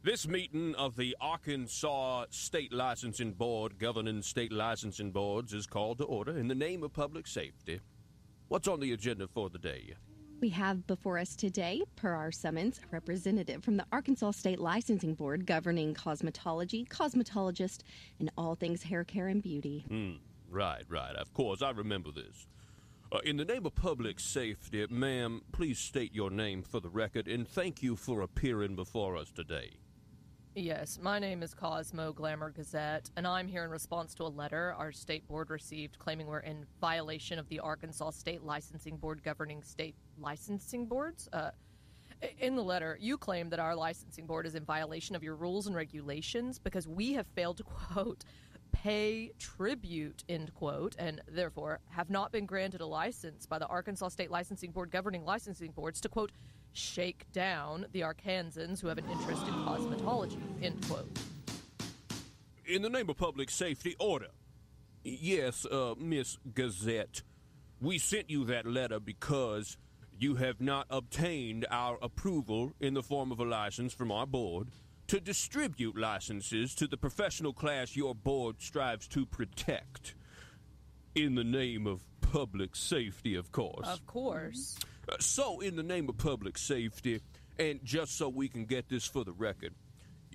This meeting of the Arkansas State Licensing Board governing state licensing boards is called to order in the name of public safety. What's on the agenda for the day? We have before us today, per our summons, a representative from the Arkansas State Licensing Board governing cosmetology, cosmetologist, and all things hair care and beauty. Right. Of course, I remember this. In the name of public safety, ma'am, please state your name for the record, and thank you for appearing before us today. Yes, my name is Cosmo Glamour Gazette, and I'm here in response to a letter our state board received claiming we're in violation of the Arkansas State Licensing Board governing state licensing boards. In the letter, you claim that our licensing board is in violation of your rules and regulations because we have failed to, quote, pay tribute, end quote, and therefore have not been granted a license by the Arkansas State Licensing Board governing licensing boards to, quote, shake down the Arkansans who have an interest in cosmetology, end quote. In the name of public safety, order. Yes, Miss Gazette, we sent you that letter because you have not obtained our approval in the form of a license from our board to distribute licenses to the professional class your board strives to protect. In the name of public safety, of course. Of course. So, in the name of public safety, and just so we can get this for the record,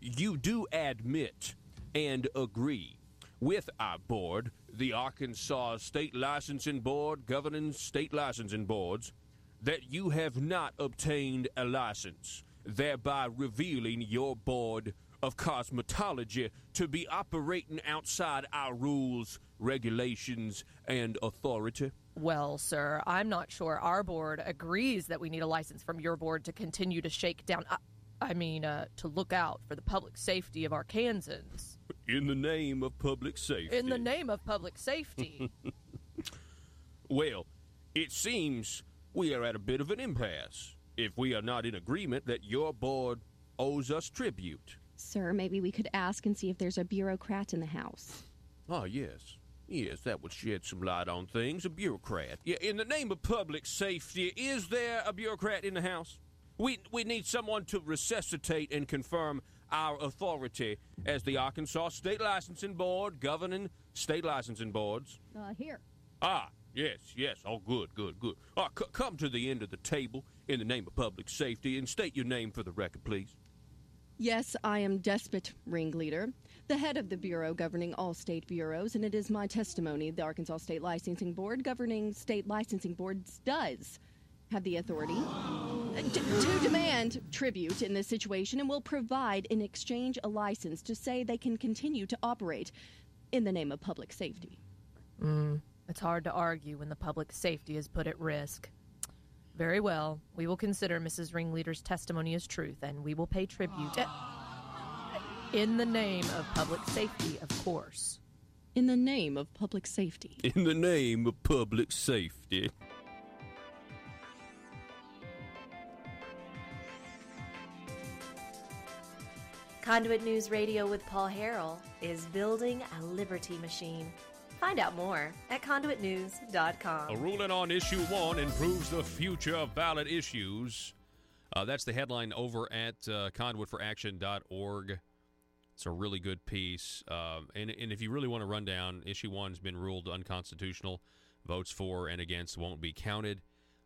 you do admit and agree with our board, the Arkansas State Licensing Board governing state licensing boards, that you have not obtained a license, thereby revealing your board of cosmetology to be operating outside our rules, regulations, and authority? Well, sir, I'm not sure our board agrees that we need a license from your board to continue to shake down, to look out for the public safety of Arkansans. In the name of public safety. In the name of public safety. Well, it seems we are at a bit of an impasse if we are not in agreement that your board owes us tribute. Sir, maybe we could ask and see if there's a bureaucrat in the house. Oh, yes. Yes, that would shed some light on things. A bureaucrat. Yeah, in the name of public safety, is there a bureaucrat in the house? We need someone to resuscitate and confirm our authority as the Arkansas State Licensing Board governing state licensing boards. Here. Ah, yes. Oh, good. Come to the end of the table in the name of public safety and state your name for the record, please. Yes, I am Despot Ringleader, the head of the Bureau governing all state bureaus, and it is my testimony the Arkansas State Licensing Board governing state licensing boards does have the authority to demand tribute in this situation and will provide in exchange a license to say they can continue to operate in the name of public safety. It's hard to argue when the public safety is put at risk. Very well. We will consider Mrs. Ringleader's testimony as truth, and we will pay tribute in the name of public safety, of course. In the name of public safety. In the name of public safety. Conduit News Radio with Paul Harrell is building a liberty machine. Find out more at conduitnews.com. A ruling on Issue 1 improves the future of ballot issues. That's the headline over at conduitforaction.org. It's a really good piece. And if you really want to run down, Issue 1 has been ruled unconstitutional. Votes for and against won't be counted.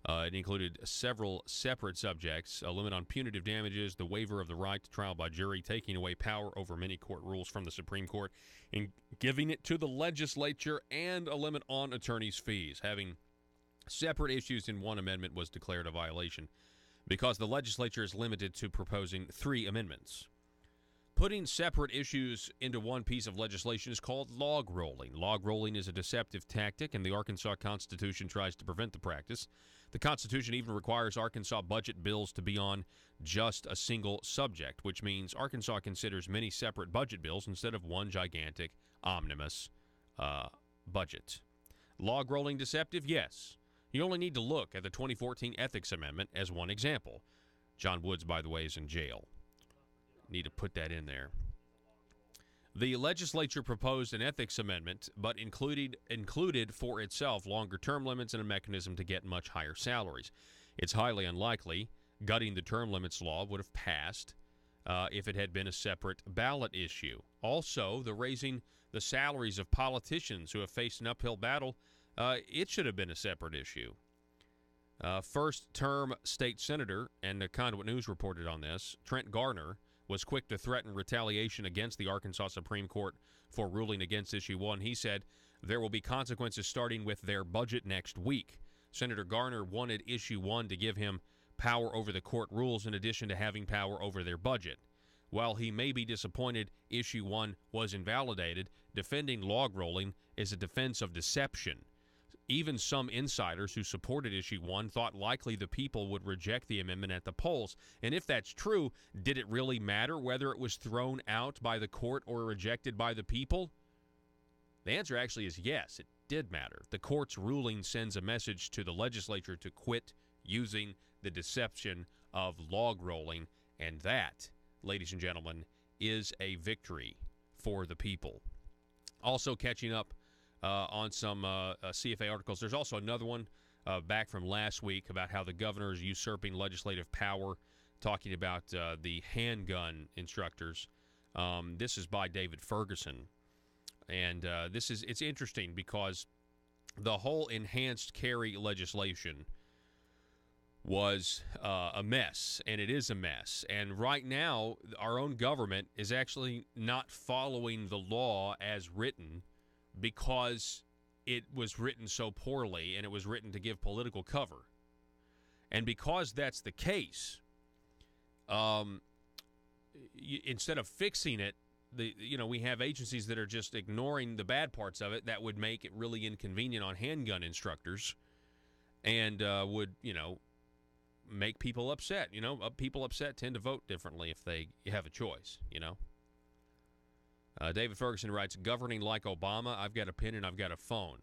It included several separate subjects: a limit on punitive damages, the waiver of the right to trial by jury, taking away power over many court rules from the Supreme Court, and giving it to the legislature, and a limit on attorneys' fees. Having separate issues in one amendment was declared a violation because the legislature is limited to proposing 3 amendments. Putting separate issues into one piece of legislation is called log rolling. Log rolling is a deceptive tactic, and the Arkansas Constitution tries to prevent the practice. The Constitution even requires Arkansas budget bills to be on just a single subject, which means Arkansas considers many separate budget bills instead of one gigantic omnibus budget. Log rolling deceptive? Yes. You only need to look at the 2014 Ethics Amendment as one example. John Woods, by the way, is in jail. Need to put that in there. The legislature proposed an ethics amendment, but included for itself longer term limits and a mechanism to get much higher salaries. It's highly unlikely gutting the term limits law would have passed if it had been a separate ballot issue. Also, the raising the salaries of politicians who have faced an uphill battle, it should have been a separate issue. First-term state senator, and the Conduit News reported on this, Trent Garner, was quick to threaten retaliation against the Arkansas Supreme Court for ruling against Issue 1. He said there will be consequences starting with their budget next week. Senator Garner wanted Issue 1 to give him power over the court rules in addition to having power over their budget. While he may be disappointed Issue 1 was invalidated, defending log rolling is a defense of deception. Even some insiders who supported Issue 1 thought likely the people would reject the amendment at the polls. And if that's true, did it really matter whether it was thrown out by the court or rejected by the people? The answer actually is yes, it did matter. The court's ruling sends a message to the legislature to quit using the deception of log rolling, and that, ladies and gentlemen, is a victory for the people. Also catching up on some CFA articles. There's also another one back from last week about how the governor is usurping legislative power, talking about the handgun instructors. This is by David Ferguson. And it's interesting because the whole enhanced carry legislation was a mess, and it is a mess. And right now, our own government is actually not following the law as written, because it was written so poorly and it was written to give political cover. And because that's the case, instead of fixing it, we have agencies that are just ignoring the bad parts of it that would make it really inconvenient on handgun instructors and would, make people upset. People upset tend to vote differently if they have a choice, David Ferguson writes, governing like Obama, I've got a pen and I've got a phone.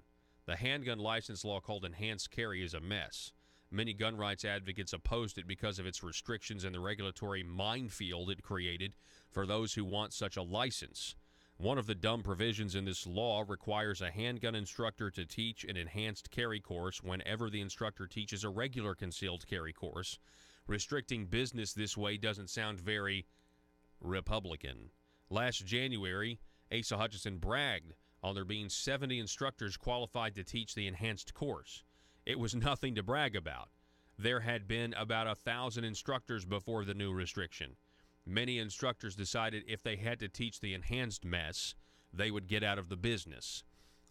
The handgun license law called enhanced carry is a mess. Many gun rights advocates opposed it because of its restrictions and the regulatory minefield it created for those who want such a license. One of the dumb provisions in this law requires a handgun instructor to teach an enhanced carry course whenever the instructor teaches a regular concealed carry course. Restricting business this way doesn't sound very Republican. Last January, Asa Hutchinson bragged on there being 70 instructors qualified to teach the enhanced course. It was nothing to brag about. There had been about 1,000 instructors before the new restriction. Many instructors decided if they had to teach the enhanced mess, they would get out of the business.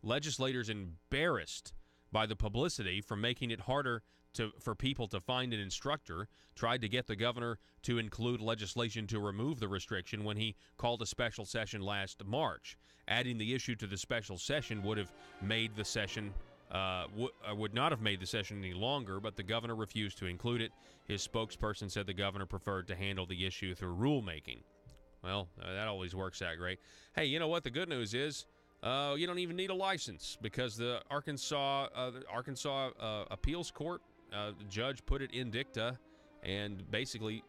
Legislators embarrassed by the publicity from making it harder for people to find an instructor tried to get the governor to include legislation to remove the restriction when he called a special session last March. Adding the issue to the special session would have made the session would not have made the session any longer, but the governor refused to include it. His spokesperson said the governor preferred to handle the issue through rulemaking. Well, that always works out great. Hey, you know what? The good news is you don't even need a license because the Arkansas Appeals Court, the judge put it in dicta and basically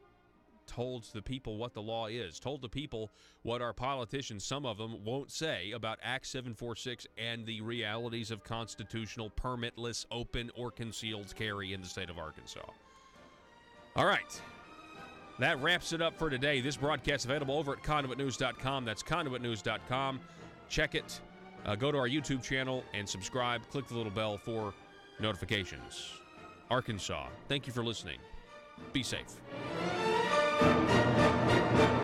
told the people what the law is, told the people what our politicians, some of them, won't say about Act 746 and the realities of constitutional permitless open or concealed carry in the state of Arkansas. All right. That wraps it up for today. This broadcast is available over at conduitnews.com. That's conduitnews.com. Check it. Go to our YouTube channel and subscribe. Click the little bell for notifications. Arkansas, thank you for listening. Be safe.